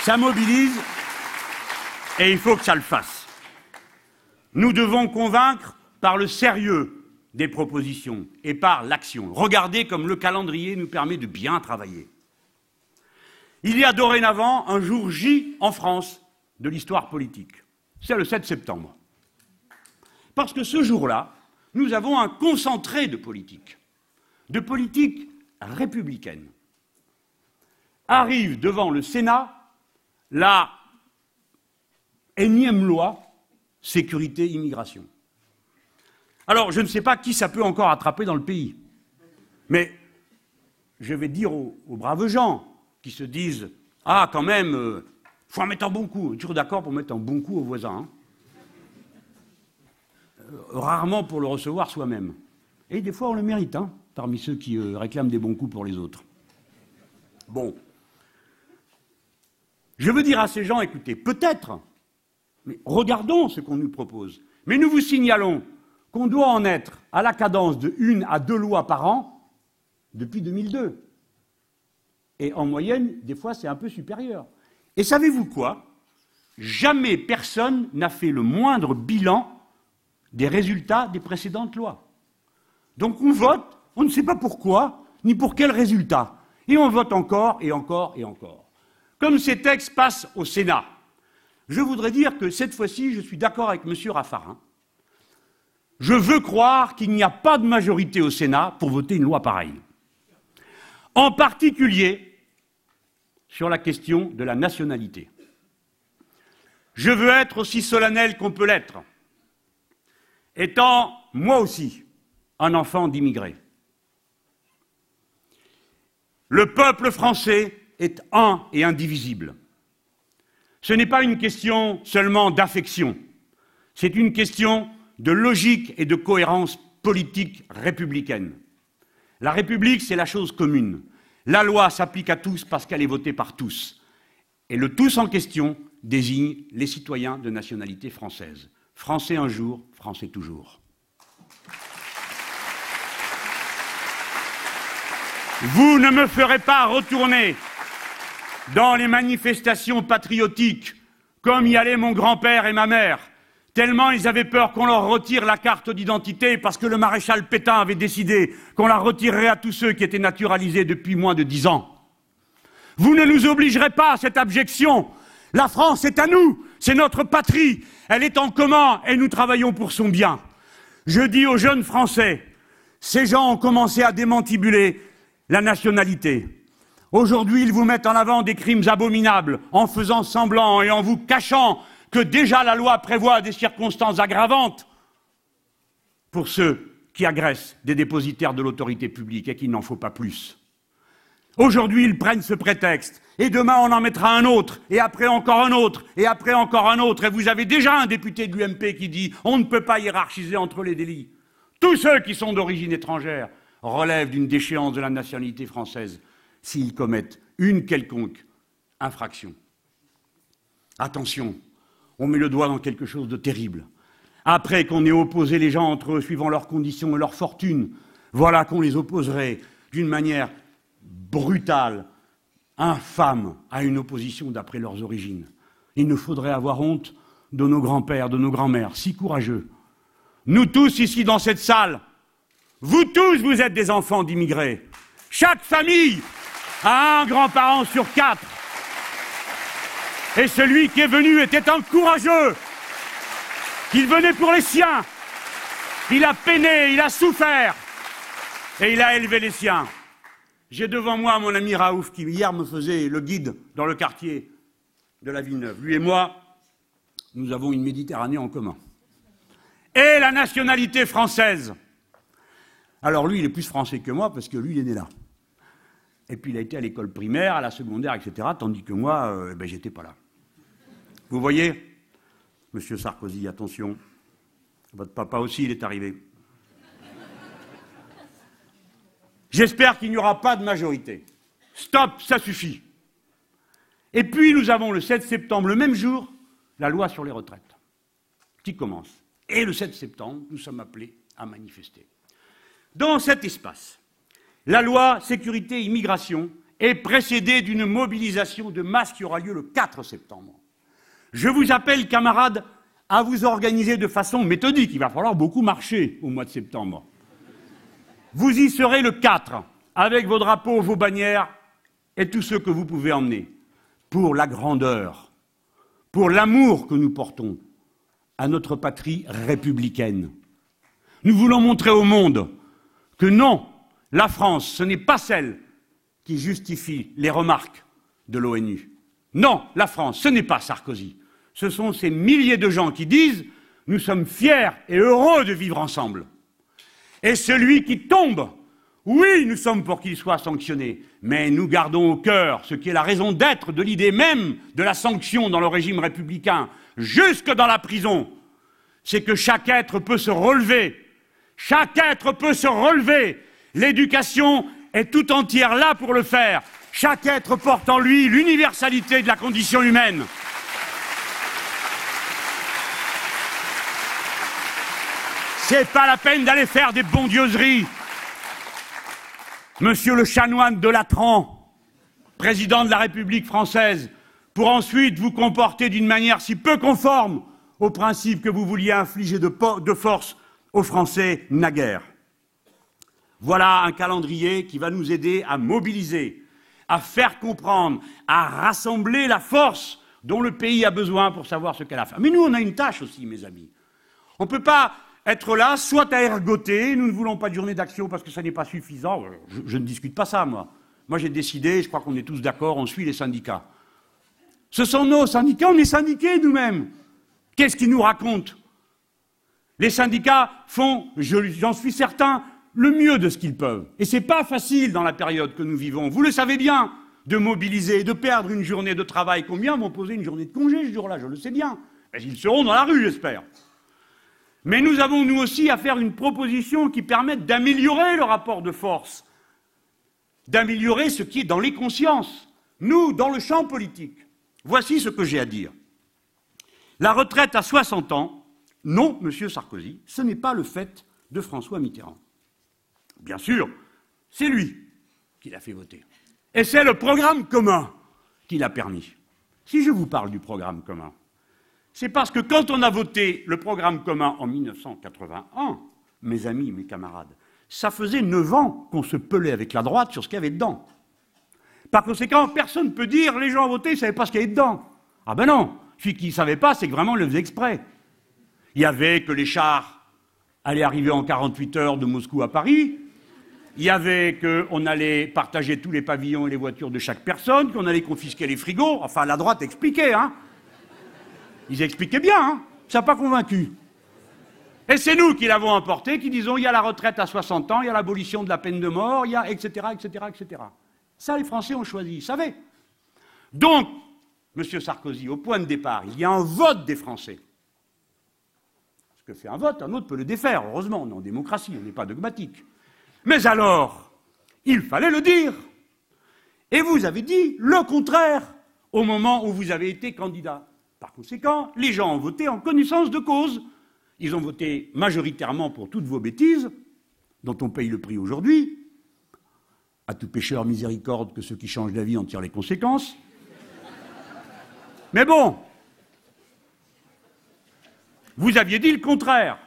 Ça mobilise et il faut que ça le fasse. Nous devons convaincre par le sérieux des propositions et par l'action. Regardez comme le calendrier nous permet de bien travailler. Il y a dorénavant un jour J en France de l'histoire politique. C'est le 7 septembre. Parce que ce jour-là, nous avons un concentré de politique républicaine. Arrive devant le Sénat la énième loi sécurité-immigration. Alors, je ne sais pas qui ça peut encore attraper dans le pays, mais je vais dire aux braves gens qui se disent « Ah, quand même, faut en mettre un bon coup. » Toujours d'accord pour mettre un bon coup aux voisins. Hein. rarement pour le recevoir soi-même. Et des fois, on le mérite, hein, parmi ceux qui réclament des bons coups pour les autres. Bon. Je veux dire à ces gens, écoutez, peut-être, mais regardons ce qu'on nous propose. Mais nous vous signalons qu'on doit en être à la cadence de 1 à 2 lois par an depuis 2002. Et en moyenne, des fois, c'est un peu supérieur. Et savez-vous quoi? Jamais personne n'a fait le moindre bilan des résultats des précédentes lois. Donc on vote, on ne sait pas pourquoi, ni pour quel résultat. Et on vote encore, et encore, et encore. Comme ces textes passent au Sénat, je voudrais dire que cette fois-ci, je suis d'accord avec M. Raffarin. Je veux croire qu'il n'y a pas de majorité au Sénat pour voter une loi pareille. En particulier sur la question de la nationalité. Je veux être aussi solennel qu'on peut l'être, étant moi aussi un enfant d'immigrés. Le peuple français est un et indivisible. Ce n'est pas une question seulement d'affection, c'est une question de logique et de cohérence politique républicaine. La République, c'est la chose commune. La loi s'applique à tous parce qu'elle est votée par tous. Et le tous en question désigne les citoyens de nationalité française. Français un jour, Français toujours. Vous ne me ferez pas retourner dans les manifestations patriotiques comme y allaient mon grand-père et ma mère, tellement ils avaient peur qu'on leur retire la carte d'identité parce que le maréchal Pétain avait décidé qu'on la retirerait à tous ceux qui étaient naturalisés depuis moins de 10 ans. Vous ne nous obligerez pas à cette abjection. La France est à nous, c'est notre patrie, elle est en commun et nous travaillons pour son bien. Je dis aux jeunes Français, ces gens ont commencé à démantibuler la nationalité. Aujourd'hui, ils vous mettent en avant des crimes abominables en faisant semblant et en vous cachant que déjà la loi prévoit des circonstances aggravantes pour ceux qui agressent des dépositaires de l'autorité publique et qu'il n'en faut pas plus. Aujourd'hui, ils prennent ce prétexte, et demain on en mettra un autre, et après encore un autre, et après encore un autre, et vous avez déjà un député de l'UMP qui dit « on ne peut pas hiérarchiser entre les délits ». Tous ceux qui sont d'origine étrangère relèvent d'une déchéance de la nationalité française s'ils commettent une quelconque infraction. Attention, on met le doigt dans quelque chose de terrible. Après qu'on ait opposé les gens entre eux suivant leurs conditions et leurs fortunes, voilà qu'on les opposerait d'une manière brutale, infâme, à une opposition d'après leurs origines. Il nous faudrait avoir honte de nos grands-pères, de nos grands-mères, si courageux. Nous tous ici dans cette salle, vous tous, vous êtes des enfants d'immigrés. Chaque famille a un grand-parent sur 4. Et celui qui est venu était un courageux. Il venait pour les siens. Il a peiné, il a souffert. Et il a élevé les siens. J'ai devant moi mon ami Raouf qui hier me faisait le guide dans le quartier de la Villeneuve. Lui et moi, nous avons une Méditerranée en commun. Et la nationalité française. Alors lui, il est plus français que moi parce que lui, il est né là. Et puis il a été à l'école primaire, à la secondaire, etc. Tandis que moi, j'étais pas là. Vous voyez, Monsieur Sarkozy, attention, votre papa aussi, il est arrivé. J'espère qu'il n'y aura pas de majorité. Stop, ça suffit. Et puis nous avons le 7 septembre, le même jour, la loi sur les retraites, qui commence. Et le 7 septembre, nous sommes appelés à manifester. Dans cet espace, la loi sécurité-immigration est précédée d'une mobilisation de masse qui aura lieu le 4 septembre. Je vous appelle, camarades, à vous organiser de façon méthodique. Il va falloir beaucoup marcher au mois de septembre. Vous y serez le 4, avec vos drapeaux, vos bannières et tout ce que vous pouvez emmener, pour la grandeur, pour l'amour que nous portons à notre patrie républicaine. Nous voulons montrer au monde que non, la France, ce n'est pas celle qui justifie les remarques de l'ONU. Non, la France, ce n'est pas Sarkozy. Ce sont ces milliers de gens qui disent « nous sommes fiers et heureux de vivre ensemble ». Et celui qui tombe, oui, nous sommes pour qu'il soit sanctionné, mais nous gardons au cœur ce qui est la raison d'être de l'idée même de la sanction dans le régime républicain, jusque dans la prison. c'est que chaque être peut se relever. Chaque être peut se relever. L'éducation est tout entière là pour le faire. Chaque être porte en lui l'universalité de la condition humaine. C'est pas la peine d'aller faire des bondieuseries. Monsieur le chanoine de Latran, président de la République française, pour ensuite vous comporter d'une manière si peu conforme aux principes que vous vouliez infliger de force aux Français naguère. Voilà un calendrier qui va nous aider à mobiliser, à faire comprendre, à rassembler la force dont le pays a besoin pour savoir ce qu'elle a à faire. Mais nous, on a une tâche aussi, mes amis. On ne peut pas être là, soit à ergoter, nous ne voulons pas de journée d'action parce que ça n'est pas suffisant. Je ne discute pas ça, moi. Moi, j'ai décidé, je crois qu'on est tous d'accord, on suit les syndicats. Ce sont nos syndicats, on est syndiqués nous-mêmes. Qu'est-ce qu'ils nous racontent? Les syndicats font, j'en suis certain, le mieux de ce qu'ils peuvent. Et ce n'est pas facile dans la période que nous vivons. Vous le savez bien, de mobiliser, de perdre une journée de travail. Combien vont poser une journée de congé ce jour-là? Je le sais bien. Mais ils seront dans la rue, j'espère. Mais nous avons, nous aussi, à faire une proposition qui permette d'améliorer le rapport de force, d'améliorer ce qui est dans les consciences, nous, dans le champ politique. Voici ce que j'ai à dire. La retraite à 60 ans, non, Monsieur Sarkozy, ce n'est pas le fait de François Mitterrand. Bien sûr, c'est lui qui l'a fait voter. Et c'est le programme commun qui l'a permis. Si je vous parle du programme commun, c'est parce que quand on a voté le programme commun en 1981, mes amis, mes camarades, ça faisait 9 ans qu'on se pelait avec la droite sur ce qu'il y avait dedans. Par conséquent, personne ne peut dire les gens ont voté, ils ne savaient pas ce qu'il y avait dedans. Ah ben non, celui qui ne savait pas, c'est que vraiment, il le faisait exprès. Il y avait que les chars allaient arriver en 48 heures de Moscou à Paris. Il y avait qu'on allait partager tous les pavillons et les voitures de chaque personne, qu'on allait confisquer les frigos. Enfin, la droite expliquait, hein. Ils expliquaient bien, hein. Ça n'a pas convaincu. Et c'est nous qui l'avons emporté, qui disons il y a la retraite à 60 ans, il y a l'abolition de la peine de mort, il y a etc., etc., etc. Ça, les Français ont choisi, ils savaient. Donc, M. Sarkozy, au point de départ, il y a un vote des Français. Ce que fait un vote, un autre peut le défaire. Heureusement, on est en démocratie, on n'est pas dogmatique. Mais alors, il fallait le dire. Et vous avez dit le contraire au moment où vous avez été candidat. Par conséquent, les gens ont voté en connaissance de cause. Ils ont voté majoritairement pour toutes vos bêtises, dont on paye le prix aujourd'hui. À tout pécheur miséricorde que ceux qui changent d'avis en tirent les conséquences. Mais bon, vous aviez dit le contraire.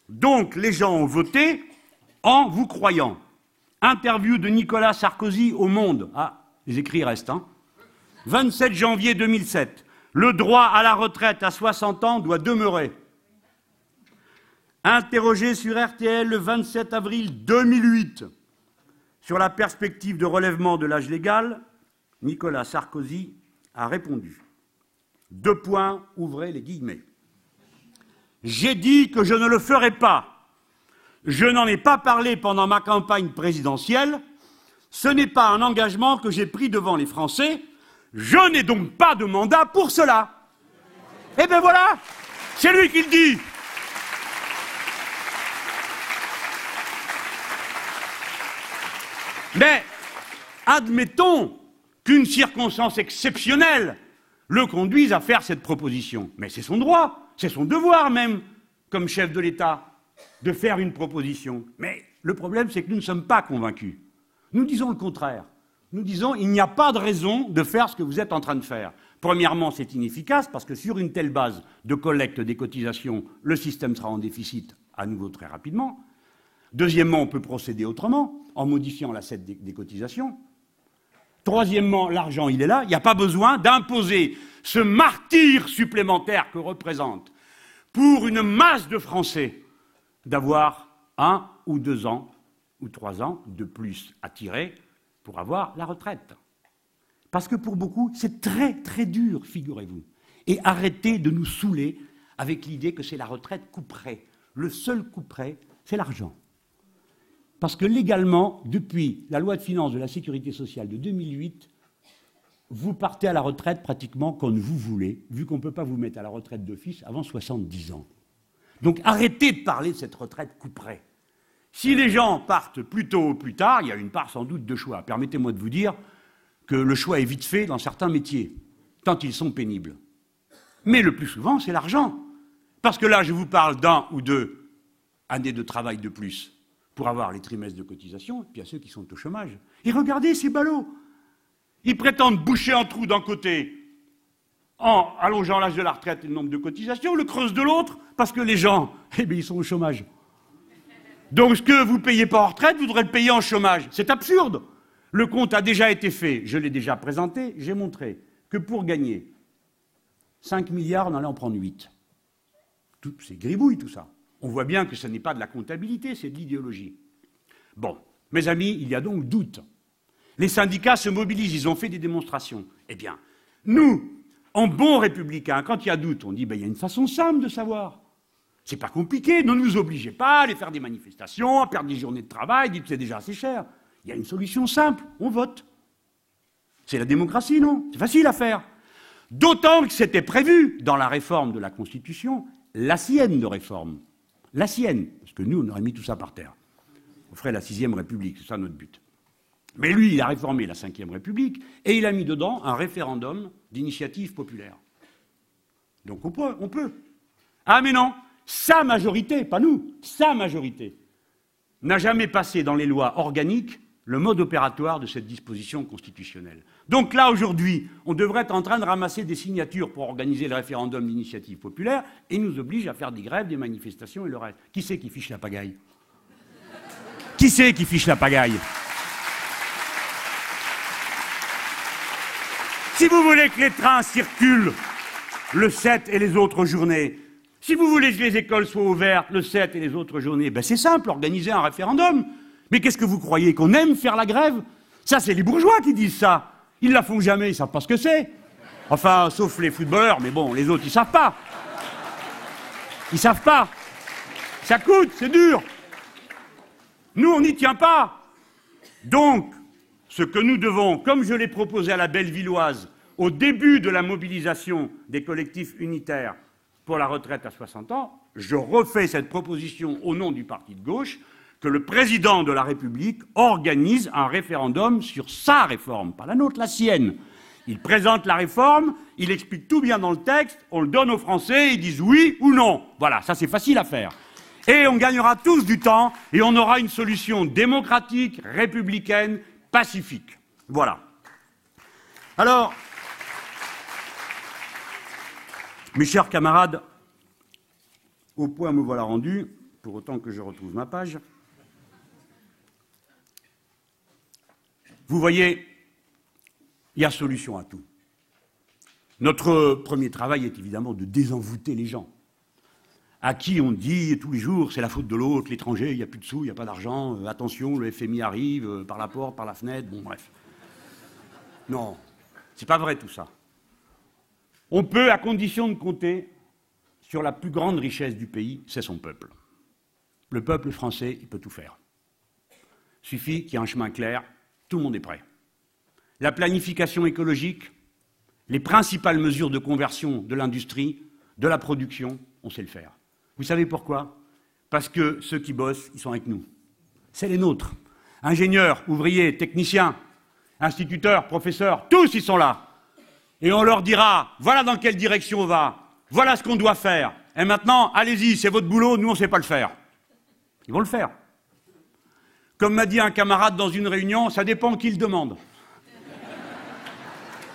Donc les gens ont voté en vous croyant. Interview de Nicolas Sarkozy au Monde. Ah, les écrits restent, hein. 27 janvier 2007. Le droit à la retraite à 60 ans doit demeurer. Interrogé sur RTL le 27 avril 2008 sur la perspective de relèvement de l'âge légal, Nicolas Sarkozy a répondu. 2 points, ouvrez les guillemets. J'ai dit que je ne le ferai pas. Je n'en ai pas parlé pendant ma campagne présidentielle. Ce n'est pas un engagement que j'ai pris devant les Français. Je n'ai donc pas de mandat pour cela. Eh bien voilà, c'est lui qui le dit. Mais admettons qu'une circonstance exceptionnelle le conduise à faire cette proposition. Mais c'est son droit, c'est son devoir même, comme chef de l'État, de faire une proposition. Mais le problème, c'est que nous ne sommes pas convaincus. Nous disons le contraire. Nous disons il n'y a pas de raison de faire ce que vous êtes en train de faire. Premièrement, c'est inefficace parce que sur une telle base de collecte des cotisations, le système sera en déficit à nouveau très rapidement. Deuxièmement, on peut procéder autrement, en modifiant l'assiette des cotisations. Troisièmement, l'argent, il est là. Il n'y a pas besoin d'imposer ce martyre supplémentaire que représente pour une masse de Français d'avoir 1 ou 2 ans ou 3 ans de plus à tirer pour avoir la retraite. Parce que pour beaucoup, c'est très très dur, figurez-vous. Et arrêtez de nous saouler avec l'idée que c'est la retraite couperet. Le seul couperet, c'est l'argent. Parce que légalement, depuis la loi de finances de la sécurité sociale de 2008, vous partez à la retraite pratiquement quand vous voulez, vu qu'on ne peut pas vous mettre à la retraite d'office avant 70 ans. Donc arrêtez de parler de cette retraite couperet. Si les gens partent plus tôt ou plus tard, il y a une part sans doute de choix. Permettez-moi de vous dire que le choix est vite fait dans certains métiers, tant ils sont pénibles. Mais le plus souvent, c'est l'argent. Parce que là, je vous parle d'1 ou 2 années de travail de plus pour avoir les trimestres de cotisation, et puis à ceux qui sont au chômage. Et regardez ces ballots. Ils prétendent boucher un trou d'un côté en allongeant l'âge de la retraite et le nombre de cotisations, le creusent de l'autre, parce que les gens, eh bien, ils sont au chômage. Donc ce que vous ne payez pas en retraite, vous devrez le payer en chômage. C'est absurde. Le compte a déjà été fait, je l'ai déjà présenté, j'ai montré que pour gagner 5 milliards, on allait en prendre 8. C'est gribouille tout ça. On voit bien que ce n'est pas de la comptabilité, c'est de l'idéologie. Bon, mes amis, il y a donc doute. Les syndicats se mobilisent, ils ont fait des démonstrations. Eh bien, nous, en bons républicains, quand il y a doute, on dit il y a une façon simple de savoir. C'est pas compliqué, ne nous obligez pas à aller faire des manifestations, à perdre des journées de travail, dites que c'est déjà assez cher. Il y a une solution simple, on vote. C'est la démocratie, non? C'est facile à faire. D'autant que c'était prévu dans la réforme de la Constitution, la sienne de réforme. La sienne, parce que nous, on aurait mis tout ça par terre. On ferait la 6e République, c'est ça notre but. Mais lui, il a réformé la 5e République et il a mis dedans un référendum d'initiative populaire. Donc on peut. Ah mais non, sa majorité, pas nous, sa majorité, n'a jamais passé dans les lois organiques le mode opératoire de cette disposition constitutionnelle. Donc là, aujourd'hui, on devrait être en train de ramasser des signatures pour organiser le référendum d'initiative populaire et nous oblige à faire des grèves, des manifestations et le reste. Qui c'est qui fiche la pagaille? Qui c'est qui fiche la pagaille? Si vous voulez que les trains circulent le 7 et les autres journées, si vous voulez que les écoles soient ouvertes le 7 et les autres journées, c'est simple, organiser un référendum. Mais qu'est-ce que vous croyez, qu'on aime faire la grève? Ça, c'est les bourgeois qui disent ça. Ils la font jamais, ils ne savent pas ce que c'est. Enfin, sauf les footballeurs, mais bon, les autres, ils ne savent pas. Ils ne savent pas. Ça coûte, c'est dur. Nous, on n'y tient pas. Donc, ce que nous devons, comme je l'ai proposé à la Bellevilloise, au début de la mobilisation des collectifs unitaires pour la retraite à 60 ans, je refais cette proposition au nom du parti de gauche, que le président de la République organise un référendum sur sa réforme, pas la nôtre, la sienne. Il présente la réforme, il explique tout bien dans le texte, on le donne aux Français, ils disent oui ou non. Voilà, ça c'est facile à faire. Et on gagnera tous du temps et on aura une solution démocratique, républicaine, pacifique. Voilà. Alors, mes chers camarades, au point me voilà rendu, pour autant que je retrouve ma page. Vous voyez, il y a solution à tout. Notre premier travail est évidemment de désenvoûter les gens, à qui on dit tous les jours c'est la faute de l'autre, l'étranger, il n'y a plus de sous, il n'y a pas d'argent, attention, le FMI arrive, par la porte, par la fenêtre, bon bref. Non, c'est pas vrai tout ça. On peut, à condition de compter sur la plus grande richesse du pays, c'est son peuple. Le peuple français, il peut tout faire. Il suffit qu'il y ait un chemin clair, tout le monde est prêt. La planification écologique, les principales mesures de conversion de l'industrie, de la production, on sait le faire. Vous savez pourquoi? Parce que ceux qui bossent, ils sont avec nous. C'est les nôtres. Ingénieurs, ouvriers, techniciens, instituteurs, professeurs, tous ils sont là. Et on leur dira, voilà dans quelle direction on va, voilà ce qu'on doit faire. Et maintenant, allez-y, c'est votre boulot, nous on ne sait pas le faire. Ils vont le faire. Comme m'a dit un camarade dans une réunion, ça dépend qui le demande.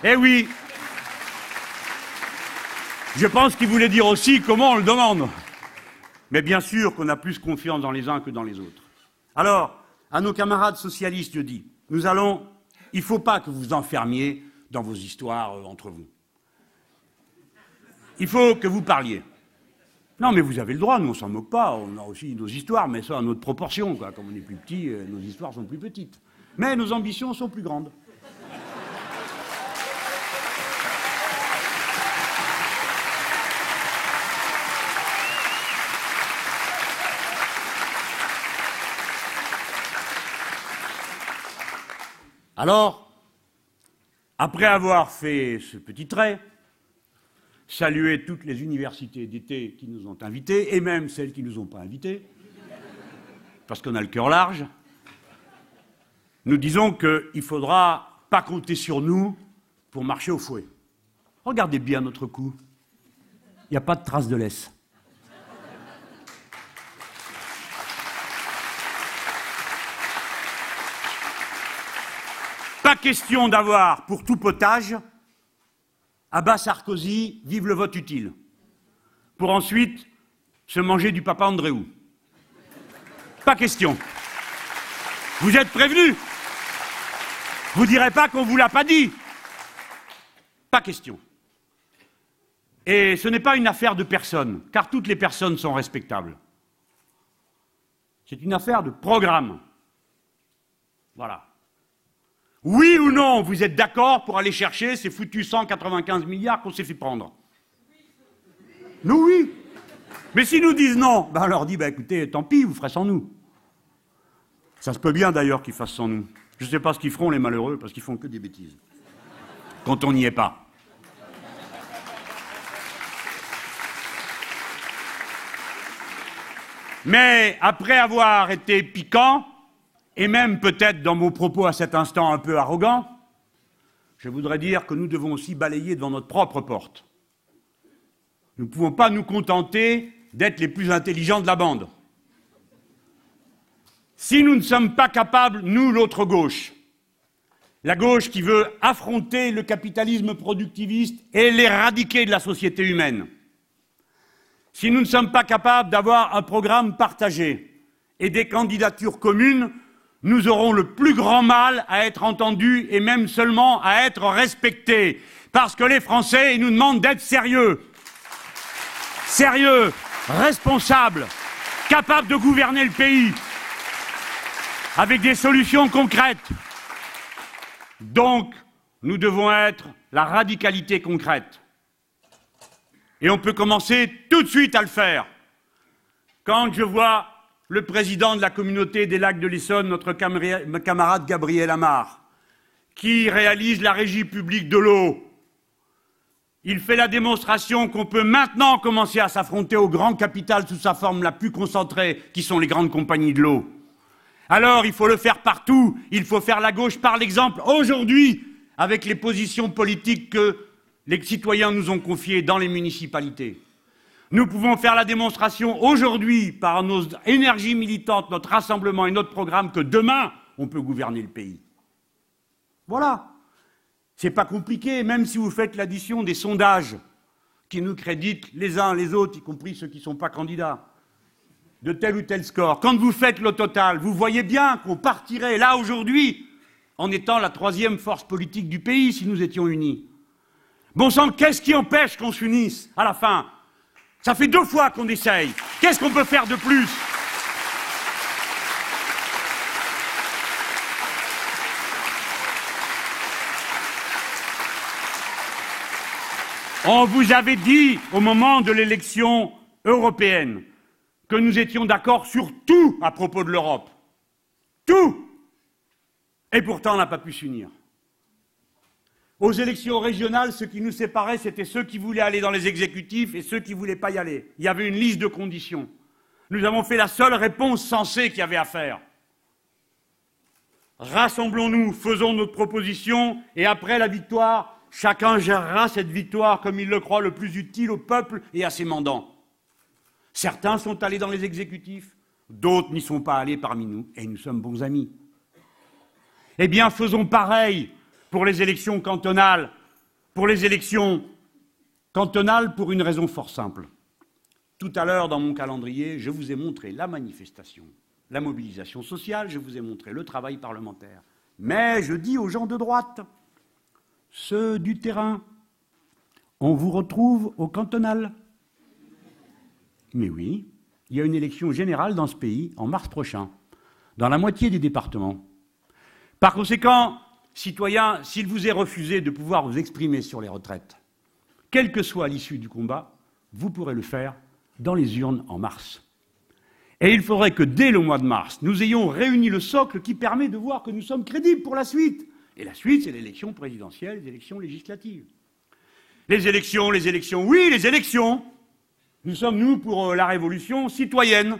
Eh oui. Je pense qu'il voulait dire aussi comment on le demande. Mais bien sûr qu'on a plus confiance dans les uns que dans les autres. Alors, à nos camarades socialistes, je dis, il ne faut pas que vous vous enfermiez dans vos histoires entre vous. Il faut que vous parliez. Non, mais vous avez le droit, nous on s'en moque pas, on a aussi nos histoires, mais ça à notre proportion, quoi. Comme on est plus petit, nos histoires sont plus petites. Mais nos ambitions sont plus grandes. Alors, après avoir fait ce petit trait, saluer toutes les universités d'été qui nous ont invités, et même celles qui ne nous ont pas invités, parce qu'on a le cœur large. Nous disons qu'il ne faudra pas compter sur nous pour marcher au fouet. Regardez bien notre cou. Il n'y a pas de trace de laisse. Pas question d'avoir pour tout potage à bas Sarkozy, vive le vote utile, pour ensuite se manger du papa Andréou. Pas question. Vous êtes prévenus. Vous ne direz pas qu'on ne vous l'a pas dit. Pas question. Et ce n'est pas une affaire de personne, car toutes les personnes sont respectables. C'est une affaire de programme. Voilà. Oui ou non, vous êtes d'accord pour aller chercher ces foutus 195 milliards qu'on s'est fait prendre? Nous, oui. Mais s'ils nous disent non, ben on leur dit, ben écoutez, tant pis, vous ferez sans nous. Ça se peut bien d'ailleurs qu'ils fassent sans nous. Je ne sais pas ce qu'ils feront, les malheureux, parce qu'ils font que des bêtises. Quand on n'y est pas. Mais après avoir été piquant, et même peut-être dans mon propos à cet instant un peu arrogant, je voudrais dire que nous devons aussi balayer devant notre propre porte. Nous ne pouvons pas nous contenter d'être les plus intelligents de la bande. Si nous ne sommes pas capables, nous, l'autre gauche, la gauche qui veut affronter le capitalisme productiviste et l'éradiquer de la société humaine, si nous ne sommes pas capables d'avoir un programme partagé et des candidatures communes, nous aurons le plus grand mal à être entendus et même seulement à être respectés. Parce que les Français, ils nous demandent d'être sérieux. Sérieux, responsables, capables de gouverner le pays, avec des solutions concrètes. Donc, nous devons être la radicalité concrète. Et on peut commencer tout de suite à le faire. Quand je vois le président de la communauté des lacs de l'Essonne, notre camarade Gabriel Amar, qui réalise la régie publique de l'eau, il fait la démonstration qu'on peut maintenant commencer à s'affronter au grand capital sous sa forme la plus concentrée, qui sont les grandes compagnies de l'eau. Alors, il faut le faire partout, il faut faire la gauche par l'exemple, aujourd'hui, avec les positions politiques que les citoyens nous ont confiées dans les municipalités. Nous pouvons faire la démonstration aujourd'hui, par nos énergies militantes, notre rassemblement et notre programme, que demain, on peut gouverner le pays. Voilà. C'est pas compliqué, même si vous faites l'addition des sondages qui nous créditent les uns les autres, y compris ceux qui ne sont pas candidats, de tel ou tel score. Quand vous faites le total, vous voyez bien qu'on partirait là aujourd'hui en étant la troisième force politique du pays si nous étions unis. Bon sang, qu'est-ce qui empêche qu'on s'unisse à la fin? Ça fait 2 fois qu'on essaye. Qu'est-ce qu'on peut faire de plus? On vous avait dit, au moment de l'élection européenne, que nous étions d'accord sur tout à propos de l'Europe. Tout! Et pourtant, on n'a pas pu s'unir. Aux élections régionales, ce qui nous séparait, c'était ceux qui voulaient aller dans les exécutifs et ceux qui ne voulaient pas y aller. Il y avait une liste de conditions. Nous avons fait la seule réponse sensée qu'il y avait à faire. Rassemblons-nous, faisons notre proposition, et après la victoire, chacun gérera cette victoire comme il le croit le plus utile au peuple et à ses mandants. Certains sont allés dans les exécutifs, d'autres n'y sont pas allés parmi nous, et nous sommes bons amis. Eh bien, faisons pareil pour les élections cantonales. Pour les élections cantonales, pour une raison fort simple. Tout à l'heure, dans mon calendrier, je vous ai montré la manifestation, la mobilisation sociale, je vous ai montré le travail parlementaire. Mais je dis aux gens de droite, ceux du terrain, on vous retrouve au cantonal. Mais oui, il y a une élection générale dans ce pays en mars prochain, dans la moitié des départements. Par conséquent, citoyens, s'il vous est refusé de pouvoir vous exprimer sur les retraites, quelle que soit l'issue du combat, vous pourrez le faire dans les urnes en mars. Et il faudrait que dès le mois de mars, nous ayons réuni le socle qui permet de voir que nous sommes crédibles pour la suite. Et la suite, c'est l'élection présidentielle et l'élection législative. Les élections, oui, les élections. Nous sommes, nous, pour la révolution citoyenne,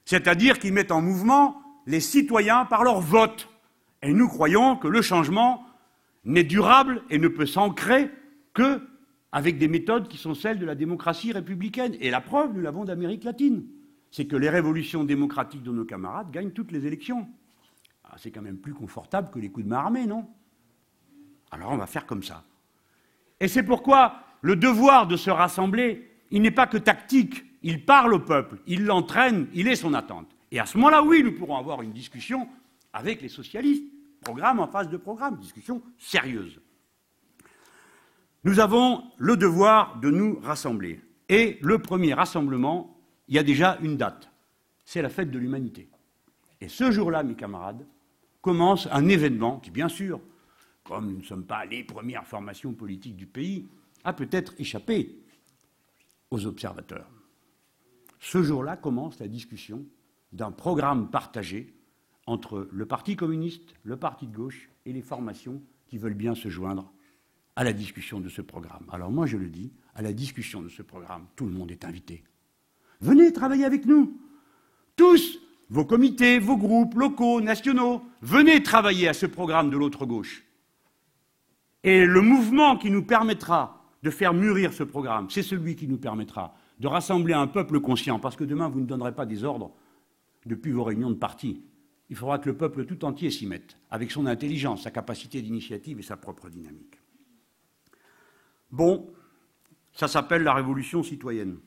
c'est-à-dire qui mettent en mouvement les citoyens par leur vote. Et nous croyons que le changement n'est durable et ne peut s'ancrer qu'avec des méthodes qui sont celles de la démocratie républicaine. Et la preuve, nous l'avons d'Amérique latine, c'est que les révolutions démocratiques de nos camarades gagnent toutes les élections. Ah, c'est quand même plus confortable que les coups de main armée, non? Alors on va faire comme ça. Et c'est pourquoi le devoir de se rassembler, il n'est pas que tactique, il parle au peuple, il l'entraîne, il est son attente. Et à ce moment-là, oui, nous pourrons avoir une discussion avec les socialistes, programme en face de programme, discussion sérieuse. Nous avons le devoir de nous rassembler. Et le premier rassemblement, il y a déjà une date, c'est la fête de l'humanité. Et ce jour-là, mes camarades, commence un événement qui, bien sûr, comme nous ne sommes pas les premières formations politiques du pays, a peut-être échappé aux observateurs. Ce jour-là commence la discussion d'un programme partagé entre le Parti communiste, le Parti de gauche et les formations qui veulent bien se joindre à la discussion de ce programme. Alors moi, je le dis, à la discussion de ce programme, tout le monde est invité. Venez travailler avec nous, tous, vos comités, vos groupes locaux, nationaux, venez travailler à ce programme de l'autre gauche. Et le mouvement qui nous permettra de faire mûrir ce programme, c'est celui qui nous permettra de rassembler un peuple conscient, parce que demain, vous ne donnerez pas des ordres depuis vos réunions de parti. Il faudra que le peuple tout entier s'y mette, avec son intelligence, sa capacité d'initiative et sa propre dynamique. Bon, ça s'appelle la révolution citoyenne.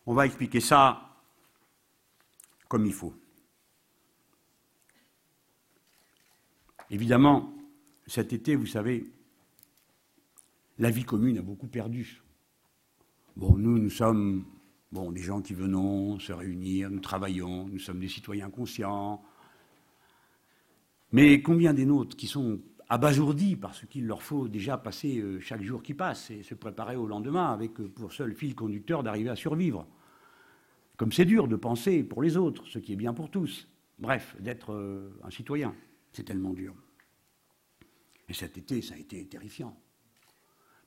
On va expliquer ça comme il faut. Évidemment, cet été, vous savez, la vie commune a beaucoup perdu. Bon, nous sommes des gens qui venons se réunir, nous travaillons, nous sommes des citoyens conscients. Mais combien des nôtres qui sont abasourdis par ce qu'il leur faut déjà passer chaque jour qui passe et se préparer au lendemain avec pour seul fil conducteur d'arriver à survivre. Comme c'est dur de penser pour les autres, ce qui est bien pour tous. Bref, d'être un citoyen, c'est tellement dur. Et cet été, ça a été terrifiant.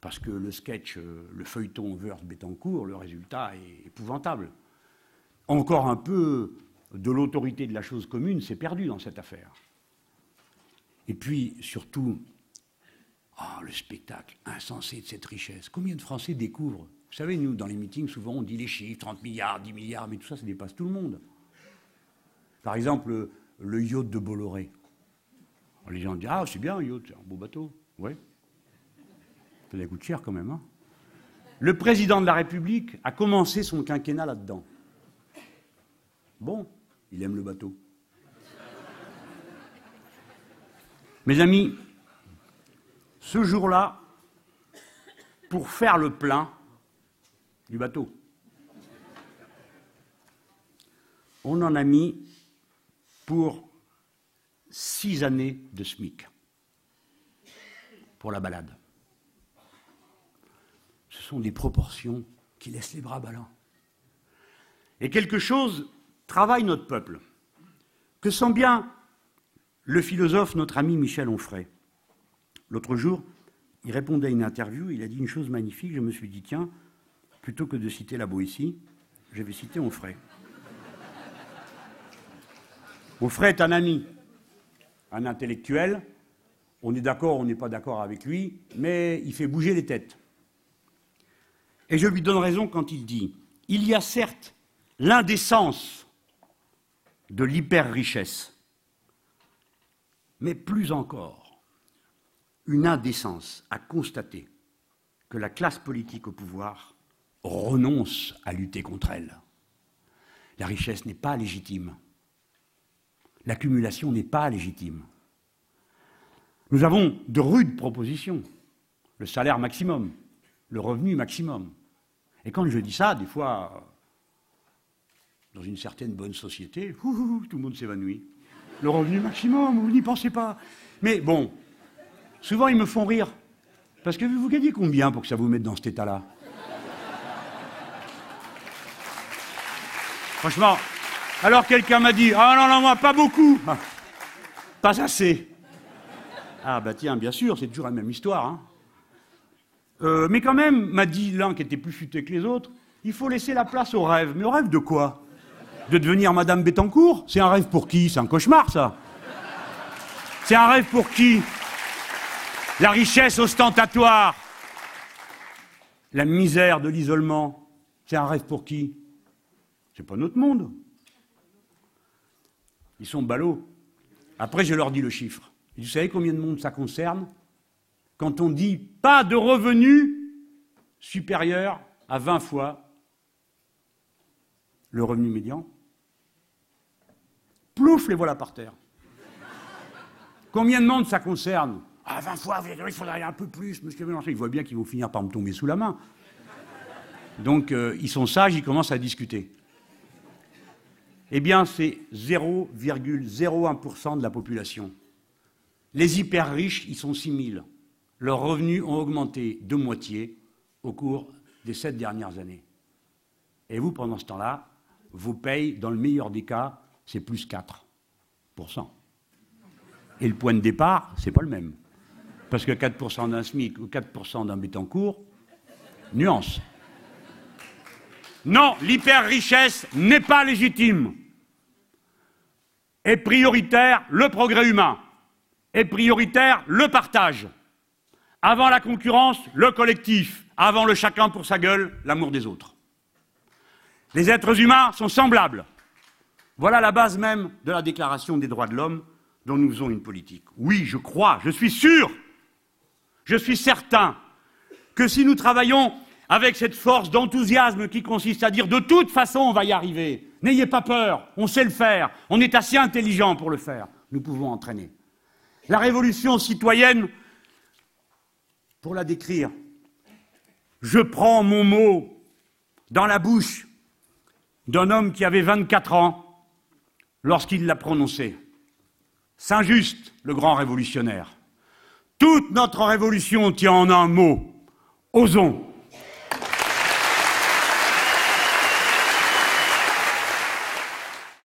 Parce que le sketch, le feuilleton Woerth-Bettencourt, le résultat est épouvantable. Encore un peu de l'autorité de la chose commune s'est perdu dans cette affaire. Et puis, surtout, le spectacle insensé de cette richesse. Combien de Français découvrent? Vous savez, nous, dans les meetings, souvent, on dit les chiffres, 30 milliards, 10 milliards, mais tout ça, ça dépasse tout le monde. Par exemple, le yacht de Bolloré. Les gens disent « Ah, c'est bien un yacht, c'est un beau bateau. » Ouais. Ça coûte cher quand même. Hein. Le président de la République a commencé son quinquennat là-dedans. Bon, il aime le bateau. Mes amis, ce jour-là, pour faire le plein du bateau, on en a mis pour 6 années de SMIC pour la balade. Ce sont des proportions qui laissent les bras ballants. Et quelque chose travaille notre peuple, que sent bien le philosophe, notre ami Michel Onfray. L'autre jour, il répondait à une interview, il a dit une chose magnifique, je me suis dit, tiens, plutôt que de citer la Boétie, je vais citer Onfray. Onfray est un ami, un intellectuel, on est d'accord, on n'est pas d'accord avec lui, mais il fait bouger les têtes. Et je lui donne raison quand il dit « Il y a certes l'indécence de l'hyper-richesse, mais plus encore, une indécence à constater que la classe politique au pouvoir renonce à lutter contre elle. La richesse n'est pas légitime. L'accumulation n'est pas légitime. Nous avons de rudes propositions. Le salaire maximum, le revenu maximum. Et quand je dis ça, des fois, dans une certaine bonne société, tout le monde s'évanouit. Le revenu maximum, vous n'y pensez pas. Mais bon, souvent ils me font rire. Parce que vous gagnez combien pour que ça vous mette dans cet état-là? Franchement, alors quelqu'un m'a dit « Ah non, non, moi, pas beaucoup. Pas assez. » Ah bah tiens, bien sûr, c'est toujours la même histoire. Hein. Mais quand même, m'a dit l'un qui était plus futé que les autres, il faut laisser la place au rêve. Mais au rêve de quoi? De devenir Madame Bettencourt? C'est un rêve pour qui? C'est un cauchemar, ça. C'est un rêve pour qui? La richesse ostentatoire, la misère de l'isolement, c'est un rêve pour qui? C'est pas notre monde. Ils sont ballots. Après, je leur dis le chiffre. Et vous savez combien de monde ça concerne? Quand on dit pas de revenus supérieurs à 20 fois le revenu médian, plouf, les voilà par terre. Combien de monde ça concerne? Ah, 20 fois, il faudrait un peu plus, monsieur Mélenchon. Ils voient bien qu'ils vont finir par me tomber sous la main. Donc, ils sont sages, ils commencent à discuter. Eh bien, c'est 0,01% de la population. Les hyper riches, ils sont 6 000. Leurs revenus ont augmenté de moitié au cours des 7 dernières années. Et vous, pendant ce temps-là, vos payes, dans le meilleur des cas, c'est plus 4%. Et le point de départ, c'est pas le même. Parce que 4% d'un SMIC ou 4% d'un Bettencourt, nuance. Non, l'hyper-richesse n'est pas légitime. Est prioritaire le progrès humain. Est prioritaire le partage. Avant la concurrence, le collectif. Avant le chacun pour sa gueule, l'amour des autres. Les êtres humains sont semblables. Voilà la base même de la Déclaration des droits de l'homme dont nous faisons une politique. Oui, je crois, je suis sûr, je suis certain que si nous travaillons avec cette force d'enthousiasme qui consiste à dire de toute façon on va y arriver, n'ayez pas peur, on sait le faire, on est assez intelligent pour le faire, nous pouvons entraîner. La révolution citoyenne, pour la décrire, je prends mon mot dans la bouche d'un homme qui avait 24 ans lorsqu'il l'a prononcé. Saint-Just, le grand révolutionnaire. Toute notre révolution tient en un mot. Osons.